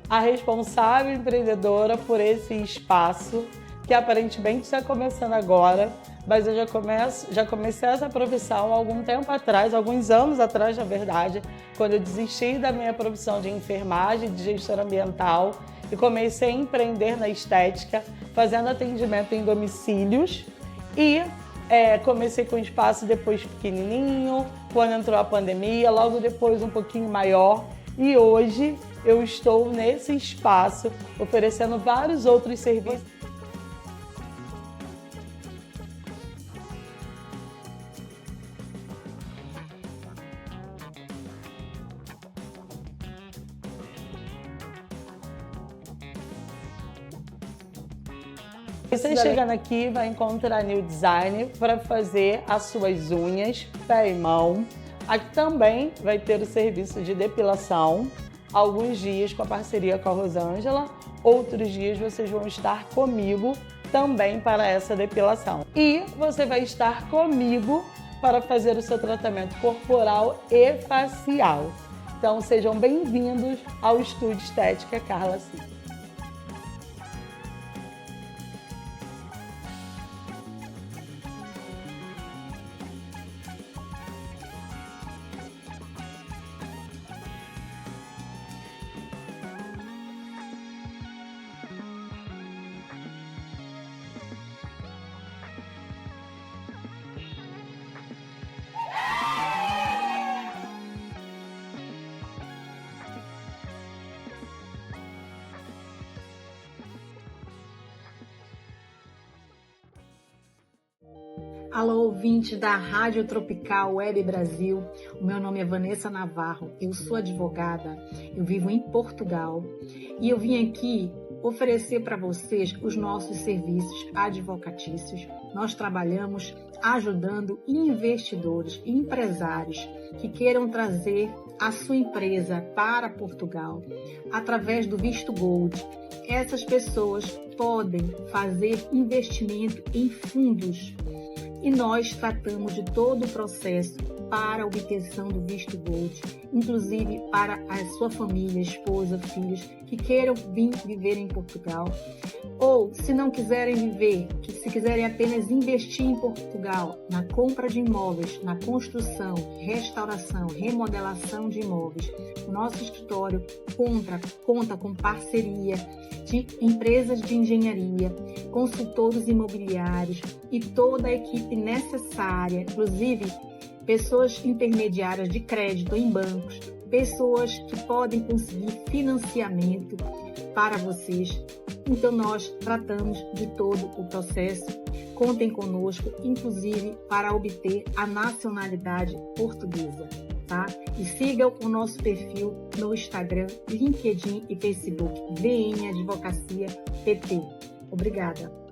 A responsável empreendedora por esse espaço, que aparentemente está começando agora, mas eu já comecei essa profissão há algum tempo atrás, alguns anos atrás, na verdade, quando eu desisti da minha profissão de enfermagem, de gestora ambiental, e comecei a empreender na estética, fazendo atendimento em domicílios, e comecei com um espaço depois pequenininho, quando entrou a pandemia, logo depois um pouquinho maior, e hoje eu estou nesse espaço oferecendo vários outros serviços. Você chegando aqui vai encontrar New Design para fazer as suas unhas, pé e mão. Aqui também vai ter o serviço de depilação. Alguns dias com a parceria com a Rosângela, outros dias vocês vão estar comigo também para essa depilação. E você vai estar comigo para fazer o seu tratamento corporal e facial. Então sejam bem-vindos ao Estúdio Estética Carla Cis. Alô, ouvintes da Rádio Tropical Web Brasil. O meu nome é Vanessa Navarro, eu sou advogada, eu vivo em Portugal e eu vim aqui oferecer para vocês os nossos serviços advocatícios. Nós trabalhamos ajudando investidores e empresários que queiram trazer a sua empresa para Portugal através do visto Gold. Essas pessoas podem fazer investimento em fundos. E nós tratamos de todo o processo para a obtenção do visto Gold, inclusive para a sua família, esposa, filhos que queiram vir viver em Portugal. Ou, se não quiserem viver, se quiserem apenas investir em Portugal, na compra de imóveis, na construção, restauração, remodelação de imóveis, o nosso escritório conta com parceria de empresas de engenharia, consultores imobiliários e toda a equipe necessária, inclusive pessoas intermediárias de crédito em bancos, pessoas que podem conseguir financiamento para vocês. Então nós tratamos de todo o processo. Contem conosco, inclusive para obter a nacionalidade portuguesa. tá? E siga o nosso perfil no Instagram, LinkedIn e Facebook, VN Advocacia PT. Obrigada.